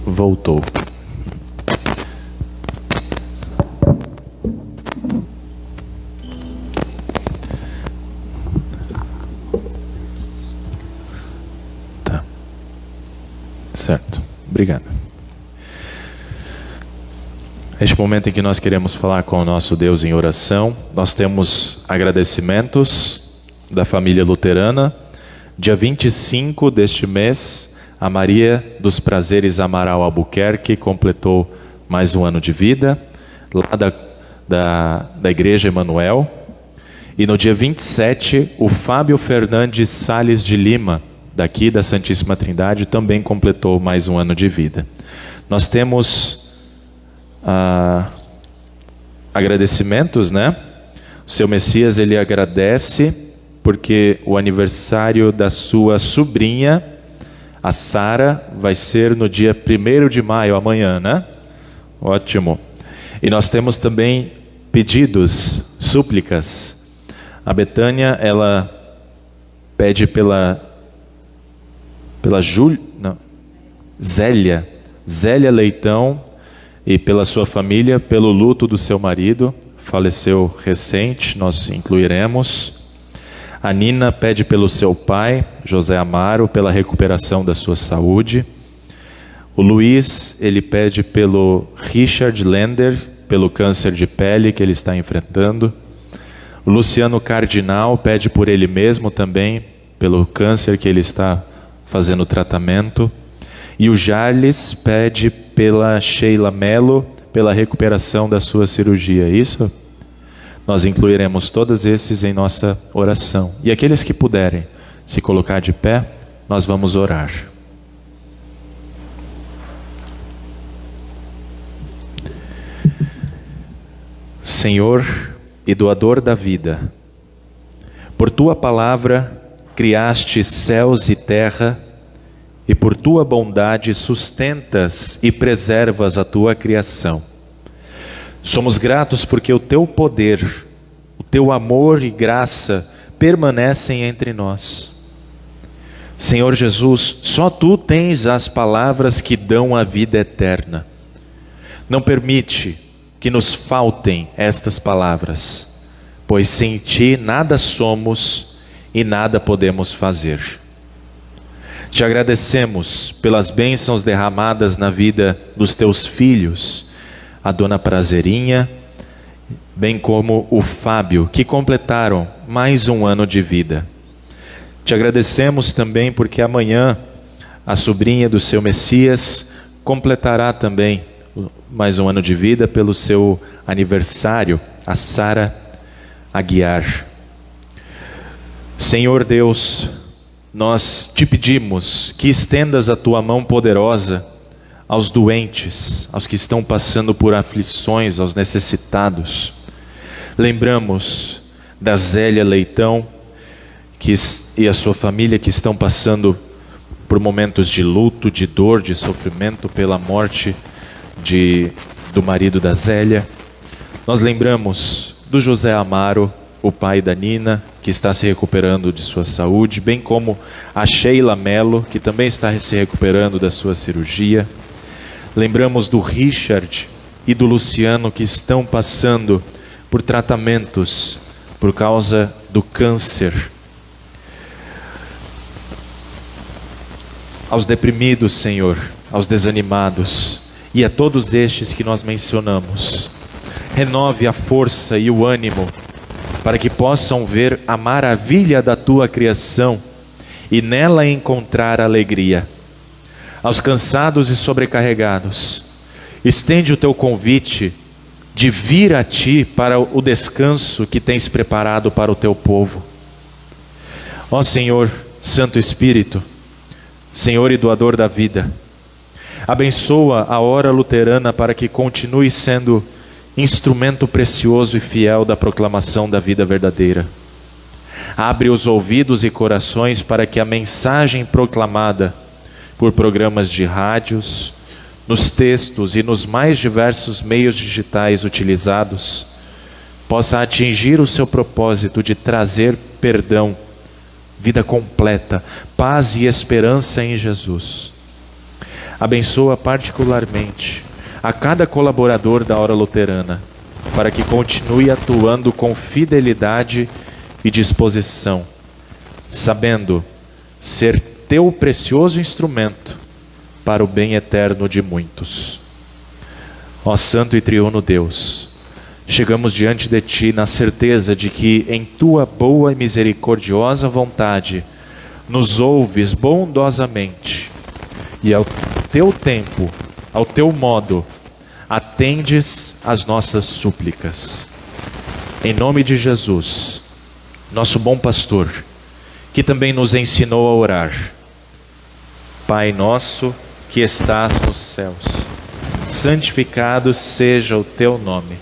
Voltou. Tá. Certo. Obrigado. Neste momento em que nós queremos falar com o nosso Deus em oração, nós temos agradecimentos da família luterana. Dia 25 deste mês, a Maria dos Prazeres Amaral Albuquerque completou mais um ano de vida, lá da Igreja Emanuel. E no dia 27, o Fábio Fernandes Salles de Lima, daqui da Santíssima Trindade, também completou mais um ano de vida. Nós temos agradecimentos, né? O seu Messias, ele agradece porque o aniversário da sua sobrinha, a Sara, vai ser no dia 1º de maio, amanhã, né? Ótimo. E nós temos também pedidos, súplicas. A Betânia, ela pede pela Zélia Leitão, e pela sua família, pelo luto do seu marido, faleceu recente, nós incluiremos. A Nina pede pelo seu pai, José Amaro, pela recuperação da sua saúde. O Luiz, ele pede pelo Richard Lender, pelo câncer de pele que ele está enfrentando. O Luciano Cardinal pede por ele mesmo também, pelo câncer que ele está fazendo tratamento. E o Jarles pede pela Sheila Mello, pela recuperação da sua cirurgia. Isso? Nós incluiremos todos esses em nossa oração. E aqueles que puderem se colocar de pé, nós vamos orar. Senhor e doador da vida, por tua palavra criaste céus e terra, e por tua bondade sustentas e preservas a tua criação. Somos gratos porque o teu poder, o teu amor e graça permanecem entre nós. Senhor Jesus, só tu tens as palavras que dão a vida eterna. Não permite que nos faltem estas palavras, pois sem ti nada somos e nada podemos fazer. Te agradecemos pelas bênçãos derramadas na vida dos teus filhos, a dona Prazerinha, bem como o Fábio, que completaram mais um ano de vida. Te agradecemos também porque amanhã a sobrinha do seu Messias completará também mais um ano de vida pelo seu aniversário, a Sara Aguiar. Senhor Deus, nós te pedimos que estendas a tua mão poderosa aos doentes, aos que estão passando por aflições, aos necessitados. Lembramos da Zélia Leitão e a sua família que estão passando por momentos de luto, de dor, de sofrimento pela morte do marido da Zélia. Nós lembramos do José Amaro, o pai da Nina, que está se recuperando de sua saúde, bem como a Sheila Mello, que também está se recuperando da sua cirurgia. Lembramos do Richard e do Luciano, que estão passando por tratamentos por causa do câncer. Aos deprimidos, Senhor, aos desanimados e a todos estes que nós mencionamos, renove a força e o ânimo para que possam ver a maravilha da tua criação e nela encontrar alegria. Aos cansados e sobrecarregados, estende o teu convite de vir a ti para o descanso que tens preparado para o teu povo. Ó Senhor, Santo Espírito, Senhor e doador da vida, abençoa a hora luterana para que continue sendo instrumento precioso e fiel da proclamação da vida verdadeira. Abre os ouvidos e corações para que a mensagem proclamada por programas de rádios, nos textos e nos mais diversos meios digitais utilizados, possa atingir o seu propósito de trazer perdão, vida completa, paz e esperança em Jesus. Abençoa particularmente a cada colaborador da Hora Luterana, para que continue atuando com fidelidade e disposição, sabendo ser teu precioso instrumento para o bem eterno de muitos. Ó Santo e Triuno Deus, chegamos diante de Ti na certeza de que em Tua boa e misericordiosa vontade nos ouves bondosamente e ao Teu tempo, ao Teu modo, atendes às nossas súplicas. Em nome de Jesus, nosso bom pastor, que também nos ensinou a orar. Pai nosso que estás nos céus, santificado seja o Teu nome.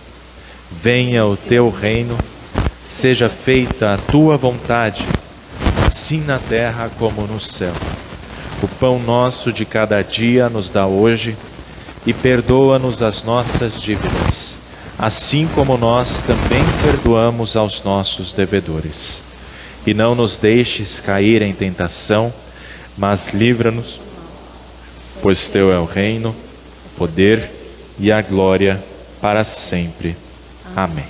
Venha o Teu reino, seja feita a Tua vontade, assim na terra como no céu. O pão nosso de cada dia nos dá hoje, e perdoa-nos as nossas dívidas, assim como nós também perdoamos aos nossos devedores. E não nos deixes cair em tentação, mas livra-nos, pois Teu é o reino, o poder e a glória para sempre. Amém.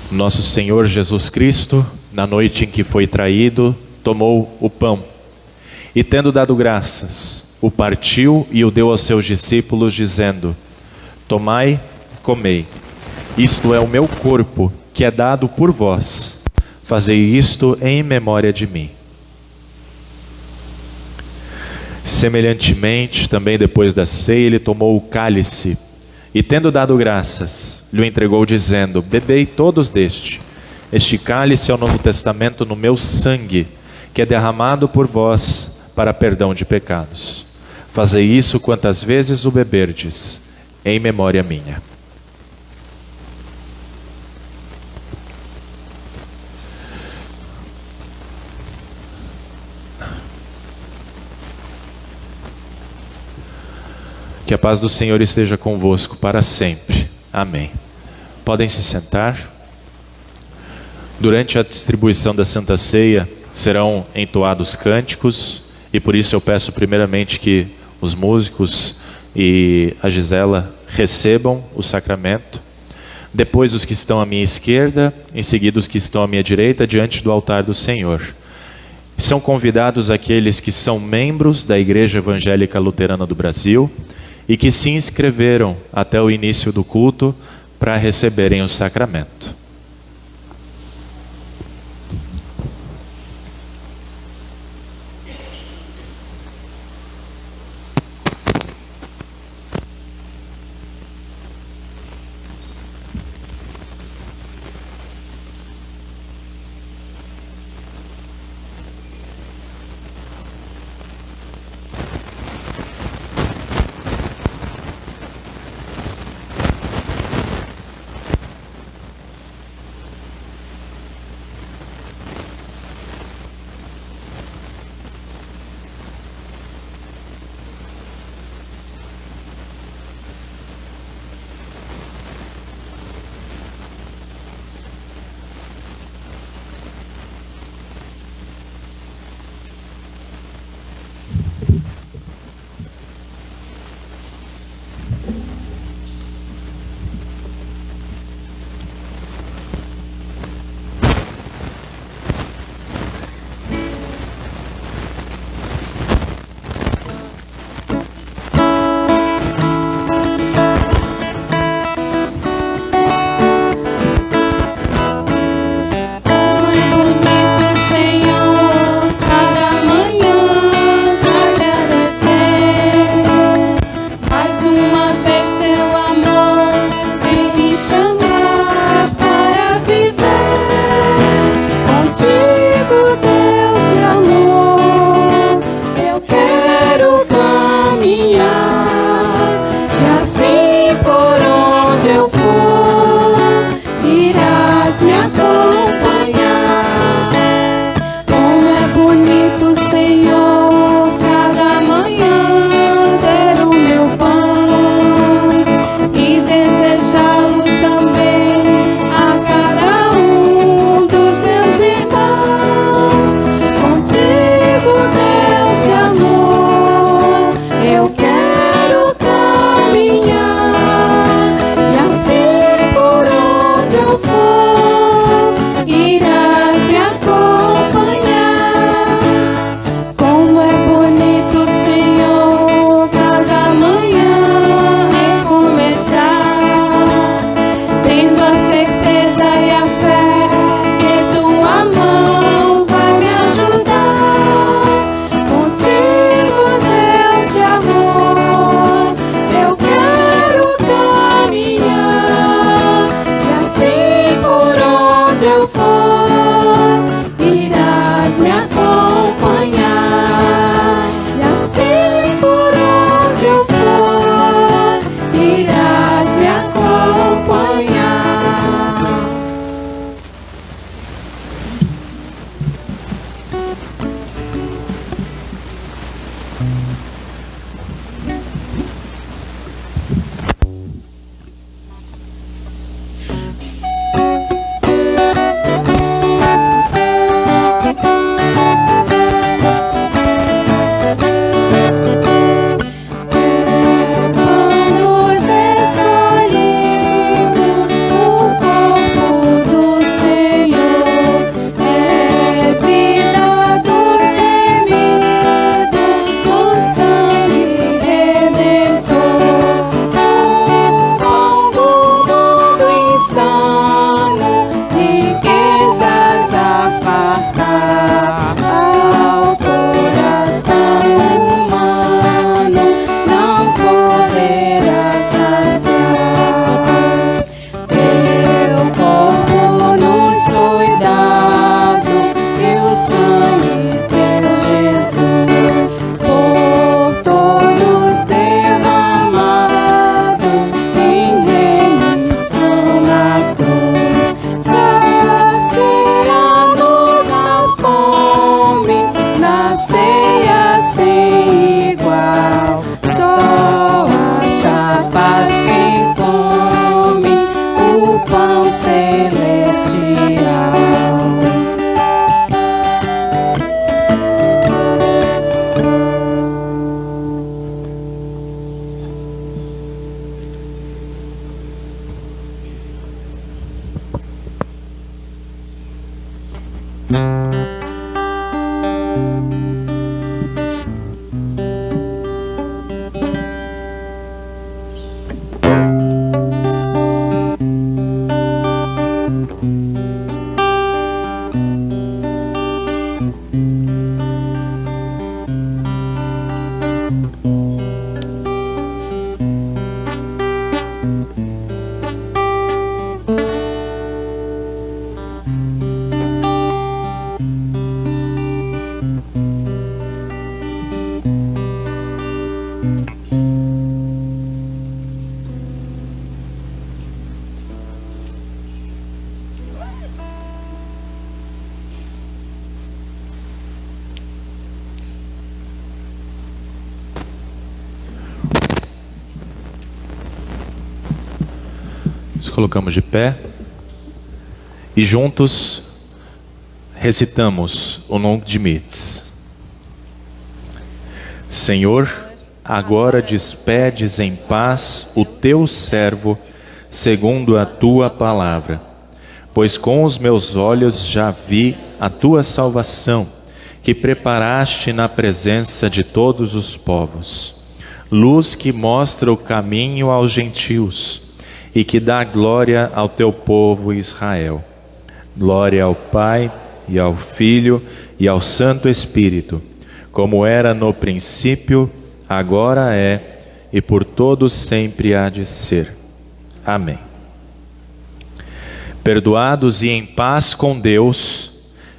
Nosso Senhor Jesus Cristo, na noite em que foi traído, tomou o pão e, tendo dado graças, o partiu e o deu aos seus discípulos, dizendo: tomai, comei, isto é o meu corpo, que é dado por vós. Fazei isto em memória de mim. Semelhantemente, também depois da ceia, ele tomou o cálice e, tendo dado graças, lhe entregou, dizendo: bebei todos deste. Este cálice é o Novo Testamento no meu sangue, que é derramado por vós para perdão de pecados. Fazei isso quantas vezes o beberdes, em memória minha. Que a paz do Senhor esteja convosco para sempre. Amém. Podem se sentar. Durante a distribuição da Santa Ceia serão entoados cânticos, e por isso eu peço primeiramente que os músicos e a Gisela recebam o sacramento. Depois os que estão à minha esquerda, em seguida os que estão à minha direita, diante do altar do Senhor. São convidados aqueles que são membros da Igreja Evangélica Luterana do Brasil e que se inscreveram até o início do culto para receberem o sacramento. eu for, irás me acompanhar. E assim por onde eu for, irás me acompanhar. Quando escolhidos, o corpo do Senhor é vida dos remidos, do sangue redentor. O pão do mundo insano, riquezas a fartar ao coração humano, não poderá saciar. Teu corpo nos foi dado, e o sangue teu, Jesus, por todos derramado em remissão na cruz. Sacia-nos a fome, na ceia sem igual. Só acha paz quem come o pão celestial. Nos colocamos de pé e juntos recitamos o Nunc Dimittis. Senhor, agora despedes em paz o teu servo, segundo a tua palavra, pois com os meus olhos já vi a tua salvação, que preparaste na presença de todos os povos, luz que mostra o caminho aos gentios e que dá glória ao teu povo Israel. Glória ao Pai, e ao Filho, e ao Santo Espírito, como era no princípio, agora é, e por todos sempre há de ser. Amém. Perdoados e em paz com Deus,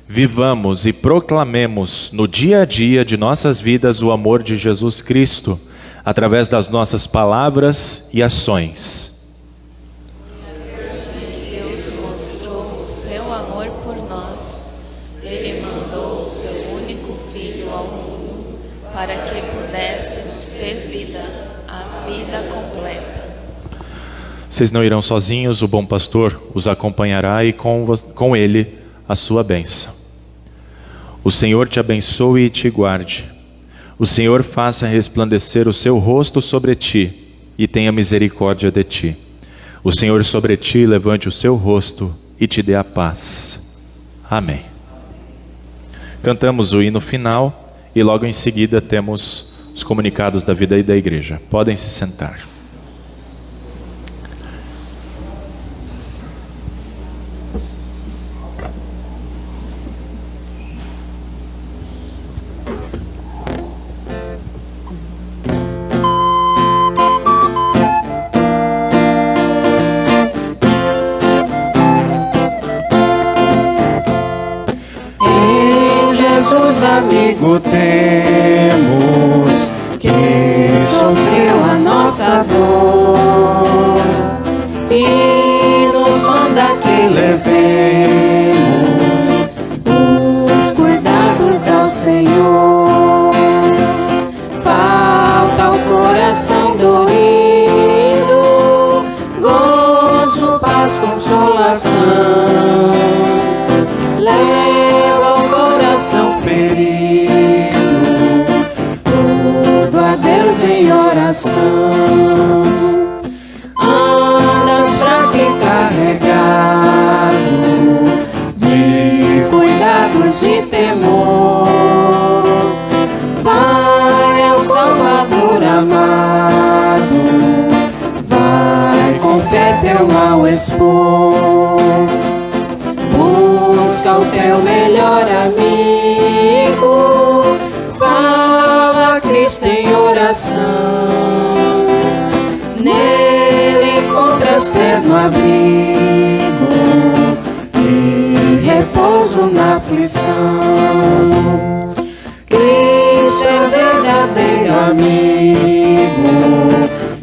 vivamos e proclamemos no dia a dia de nossas vidas o amor de Jesus Cristo, através das nossas palavras e ações. Deus mostrou o seu amor por nós. Ele mandou o seu único Filho ao mundo para que pudéssemos ter vida, a vida completa. Vocês não irão sozinhos, o bom pastor os acompanhará e com ele a sua bênção. O Senhor te abençoe e te guarde. O Senhor faça resplandecer o seu rosto sobre ti e tenha misericórdia de ti. O Senhor sobre ti levante o seu rosto e te dê a paz. Amém. Cantamos o hino final e logo em seguida temos os comunicados da vida e da igreja. Podem se sentar. Jesus amigo temos, que sofreu a nossa dor e nos manda que levemos os cuidados ao Senhor. Falta ao coração dorido gozo, paz, consolação. Leva o coração ferido tudo a Deus em oração. Andas fraco e carregado de cuidados e temor, vai ao Salvador amado, vai com fé teu mal expor. Busca o teu melhor amigo, fala a Cristo em oração. Nele encontras terno abrigo e repouso na aflição. Cristo é verdadeiro amigo,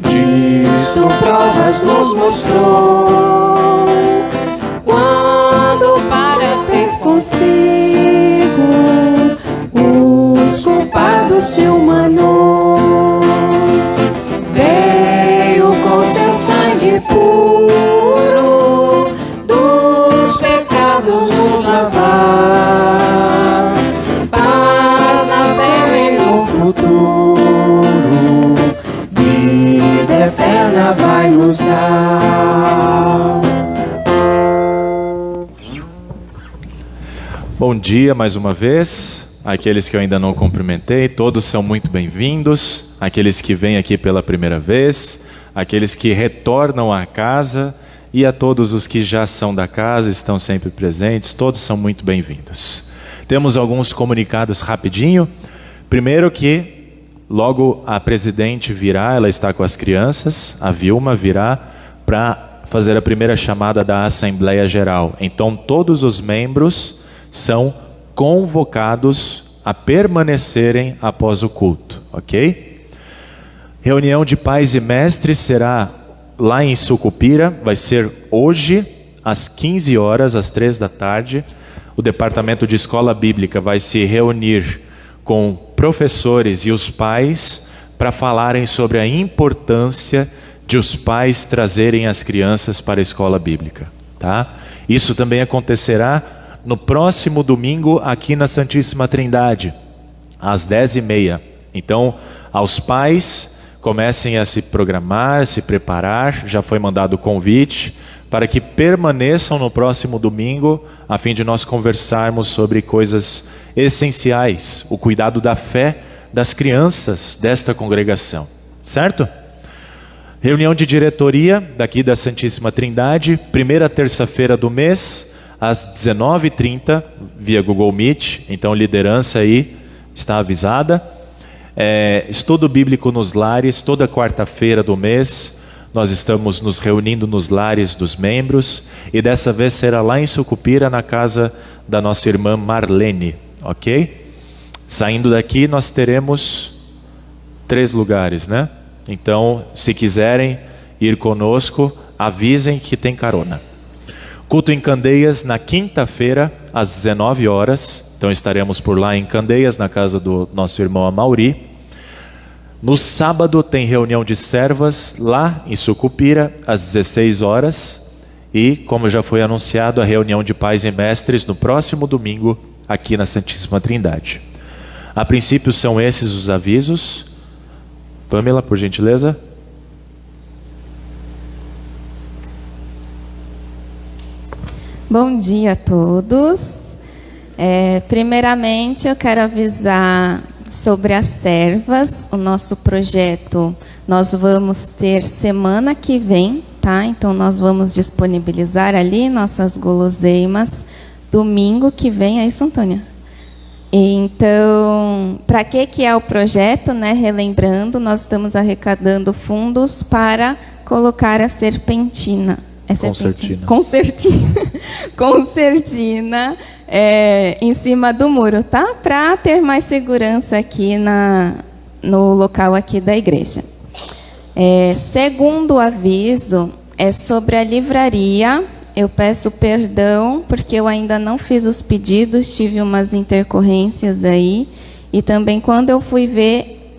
disto provas nos mostrou. Quando para ter consigo os culpados se humanou, veio com seu sangue puro dos pecados nos lavar. Paz na terra e no futuro, vida eterna vai nos dar. Bom dia mais uma vez. Aqueles que eu ainda não cumprimentei, todos são muito bem-vindos. Aqueles que vêm aqui pela primeira vez, aqueles que retornam à casa e a todos os que já são da casa, estão sempre presentes, todos são muito bem-vindos. Temos alguns comunicados rapidinho. Primeiro que logo a presidente virá, ela está com as crianças, a Vilma virá para fazer a primeira chamada da Assembleia Geral. Então todos os membros são convocados a permanecerem após o culto, ok? Reunião de pais e mestres será lá em Sucupira, vai ser hoje às 15 horas, às 3 da tarde. O departamento de escola bíblica vai se reunir com professores e os pais para falarem sobre a importância de os pais trazerem as crianças para a escola bíblica, tá? Isso também acontecerá no próximo domingo aqui na Santíssima Trindade, às 10h30. Então, aos pais, comecem a se programar, se preparar. Já foi mandado o convite para que permaneçam no próximo domingo, a fim de nós conversarmos sobre coisas essenciais, o cuidado da fé das crianças desta congregação, certo? Reunião de diretoria daqui da Santíssima Trindade, primeira terça-feira do mês, às 19h30, via Google Meet. Então liderança aí está avisada. Estudo bíblico nos lares, toda quarta-feira do mês, nós estamos nos reunindo nos lares dos membros, e dessa vez será lá em Sucupira, na casa da nossa irmã Marlene, ok? Saindo daqui nós teremos 3 lugares, né? Então, se quiserem ir conosco, avisem que tem carona. Culto em Candeias na quinta-feira, às 19 horas. Então estaremos por lá em Candeias, na casa do nosso irmão Amauri. No sábado tem reunião de servas lá em Sucupira, às 16 horas. E, como já foi anunciado, a reunião de pais e mestres no próximo domingo, aqui na Santíssima Trindade. A princípio são esses os avisos. Pamela, por gentileza. Bom dia a todos. Primeiramente, eu quero avisar sobre as servas. O nosso projeto nós vamos ter semana que vem, tá? Então, nós vamos disponibilizar ali nossas guloseimas domingo que vem. É isso, Antônia? Então, para que é o projeto, né? Relembrando, nós estamos arrecadando fundos para colocar a serpentina. Concertina. Concertina em cima do muro, tá? Para ter mais segurança aqui no local aqui da igreja. Segundo aviso, é sobre a livraria. Eu peço perdão, porque eu ainda não fiz os pedidos, tive umas intercorrências aí. E também quando eu fui ver,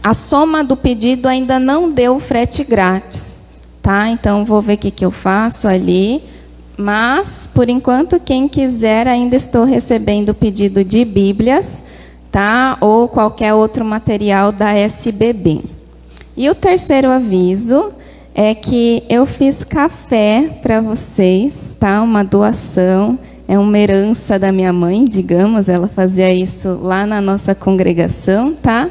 a soma do pedido ainda não deu frete grátis, tá? Então, vou ver o que eu faço ali. Mas, por enquanto, quem quiser, ainda estou recebendo pedido de Bíblias, tá? Ou qualquer outro material da SBB. E o terceiro aviso é que eu fiz café para vocês, tá? Uma doação, é uma herança da minha mãe, digamos, ela fazia isso lá na nossa congregação, tá?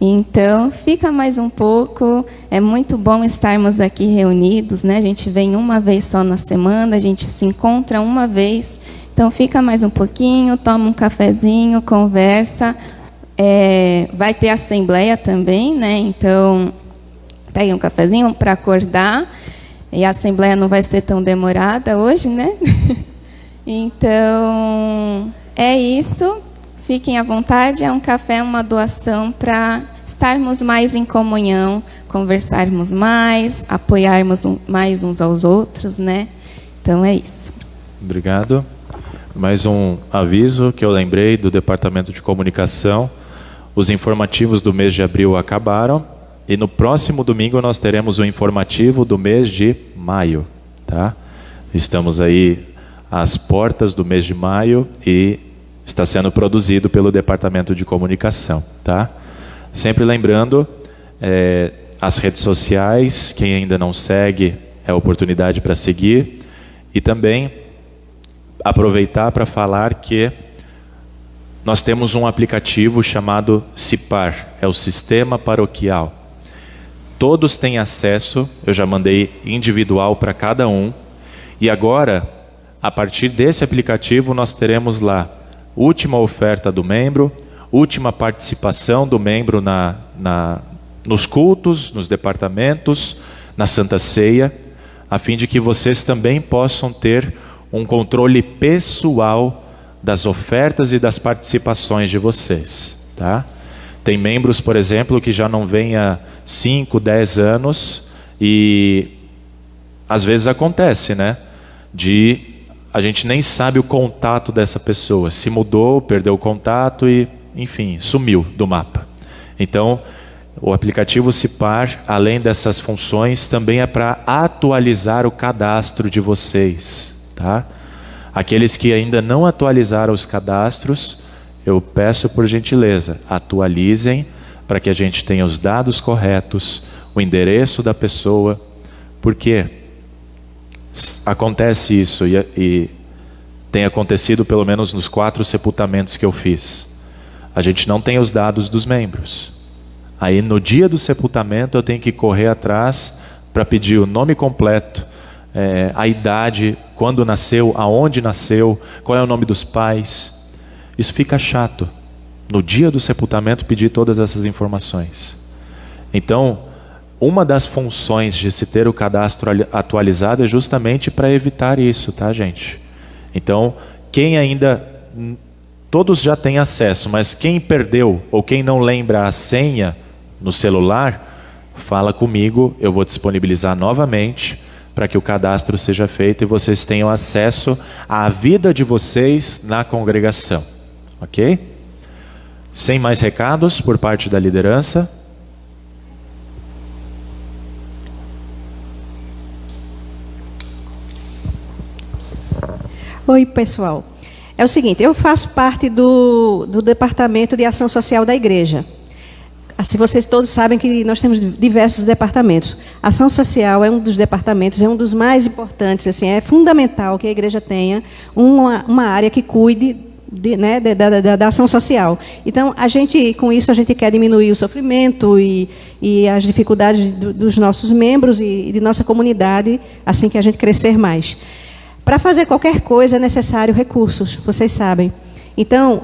Então, fica mais um pouco, é muito bom estarmos aqui reunidos, né? A gente vem uma vez só na semana, a gente se encontra uma vez, então fica mais um pouquinho, toma um cafezinho, conversa, vai ter assembleia também, né? Então, pegue um cafezinho para acordar, e a assembleia não vai ser tão demorada hoje, né? Então, é isso. Fiquem à vontade. É um café, uma doação para estarmos mais em comunhão, conversarmos mais, apoiarmos mais uns aos outros, né? Então, é isso. Obrigado. Mais um aviso que eu lembrei do Departamento de Comunicação. Os informativos do mês de abril acabaram. E no próximo domingo nós teremos o informativo do mês de maio, tá? Estamos aí às portas do mês de maio e está sendo produzido pelo Departamento de Comunicação, tá? Sempre lembrando, as redes sociais, quem ainda não segue, é a oportunidade para seguir. E também aproveitar para falar que nós temos um aplicativo chamado CIPAR, é o Sistema Paroquial. Todos têm acesso, eu já mandei individual para cada um. E agora, a partir desse aplicativo, nós teremos lá última oferta do membro, última participação do membro nos cultos, nos departamentos, na Santa Ceia, a fim de que vocês também possam ter um controle pessoal das ofertas e das participações de vocês, tá? Tem membros, por exemplo, que já não vêm há 5, 10 anos e às vezes acontece, né? A gente nem sabe o contato dessa pessoa, se mudou, perdeu o contato e, enfim, sumiu do mapa. Então, o aplicativo CIPAR, além dessas funções, também é para atualizar o cadastro de vocês, tá? Aqueles que ainda não atualizaram os cadastros, eu peço por gentileza, atualizem para que a gente tenha os dados corretos, o endereço da pessoa, porque acontece isso e tem acontecido pelo menos nos 4 sepultamentos que eu fiz. A gente não tem os dados dos membros. Aí no dia do sepultamento eu tenho que correr atrás para pedir o nome completo, a idade, quando nasceu, aonde nasceu, qual é o nome dos pais. Isso fica chato. No dia do sepultamento pedir todas essas informações. Então, uma das funções de se ter o cadastro atualizado é justamente para evitar isso, tá, gente? Então, quem ainda... Todos já têm acesso, mas quem perdeu ou quem não lembra a senha no celular, fala comigo, eu vou disponibilizar novamente para que o cadastro seja feito e vocês tenham acesso à vida de vocês na congregação. Ok? Sem mais recados por parte da liderança. Oi, pessoal. É o seguinte, eu faço parte do Departamento de Ação Social da Igreja. Assim, vocês todos sabem que nós temos diversos departamentos. Ação Social é um dos departamentos, é um dos mais importantes. Assim, é fundamental que a igreja tenha uma área que cuide da ação social. Então, com isso, a gente quer diminuir o sofrimento e as dificuldades dos nossos membros e de nossa comunidade, assim que a gente crescer mais. Para fazer qualquer coisa é necessário recursos, vocês sabem. Então,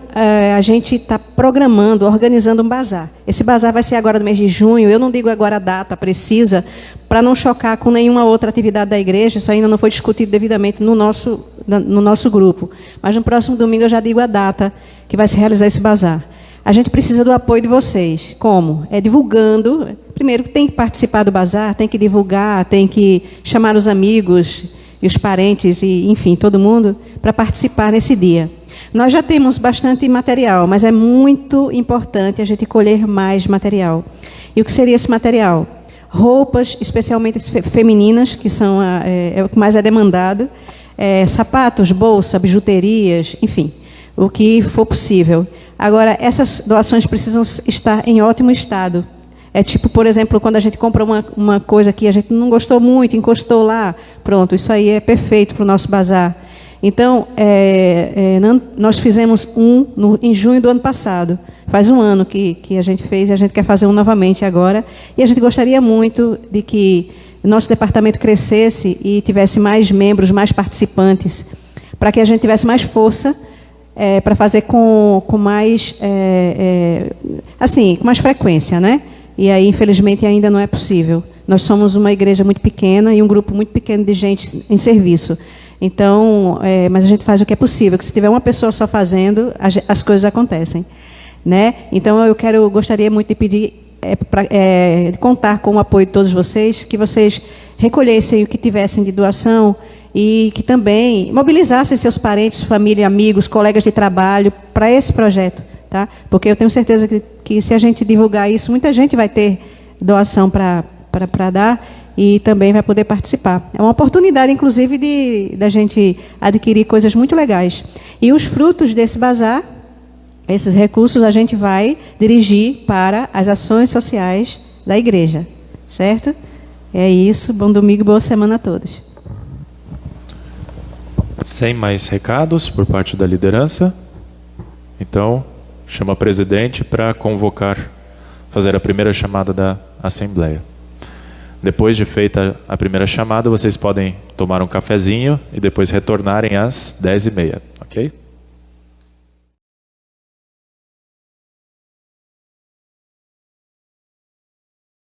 a gente está programando, organizando um bazar. Esse bazar vai ser agora no mês de junho. Eu não digo agora a data precisa, para não chocar com nenhuma outra atividade da igreja. Isso ainda não foi discutido devidamente no nosso grupo. Mas no próximo domingo eu já digo a data que vai se realizar esse bazar. A gente precisa do apoio de vocês. Como? É divulgando. Primeiro, tem que participar do bazar, tem que divulgar, tem que chamar os amigos e os parentes, e enfim, todo mundo, para participar nesse dia. Nós já temos bastante material, mas é muito importante a gente colher mais material. E o que seria esse material? Roupas, especialmente femininas, que são o que mais é demandado, sapatos, bolsa, bijuterias, enfim, o que for possível. Agora, essas doações precisam estar em ótimo estado. É tipo, por exemplo, quando a gente compra uma coisa que a gente não gostou muito, encostou lá, pronto, isso aí é perfeito para o nosso bazar. Então, nós fizemos em junho do ano passado. Faz um ano que a gente fez e a gente quer fazer um novamente agora. E a gente gostaria muito de que o nosso departamento crescesse e tivesse mais membros, mais participantes, para que a gente tivesse mais força para fazer com mais, com mais frequência, né? E aí, infelizmente, ainda não é possível. Nós somos uma igreja muito pequena e um grupo muito pequeno de gente em serviço. Então, mas a gente faz o que é possível, que se tiver uma pessoa só fazendo, as coisas acontecem, né? Então, gostaria muito de pedir, de contar com o apoio de todos vocês, que vocês recolhessem o que tivessem de doação e que também mobilizassem seus parentes, família, amigos, colegas de trabalho para esse projeto, tá? Porque eu tenho certeza que se a gente divulgar isso, muita gente vai ter doação para dar, e também vai poder participar. É uma oportunidade, inclusive, da gente adquirir coisas muito legais. E os frutos desse bazar, esses recursos, a gente vai dirigir para as ações sociais da igreja. Certo? É isso. Bom domingo e boa semana a todos. Sem mais recados por parte da liderança, então, chama a presidente para fazer a primeira chamada da Assembleia. Depois de feita a primeira chamada, vocês podem tomar um cafezinho e depois retornarem às 10h30, ok?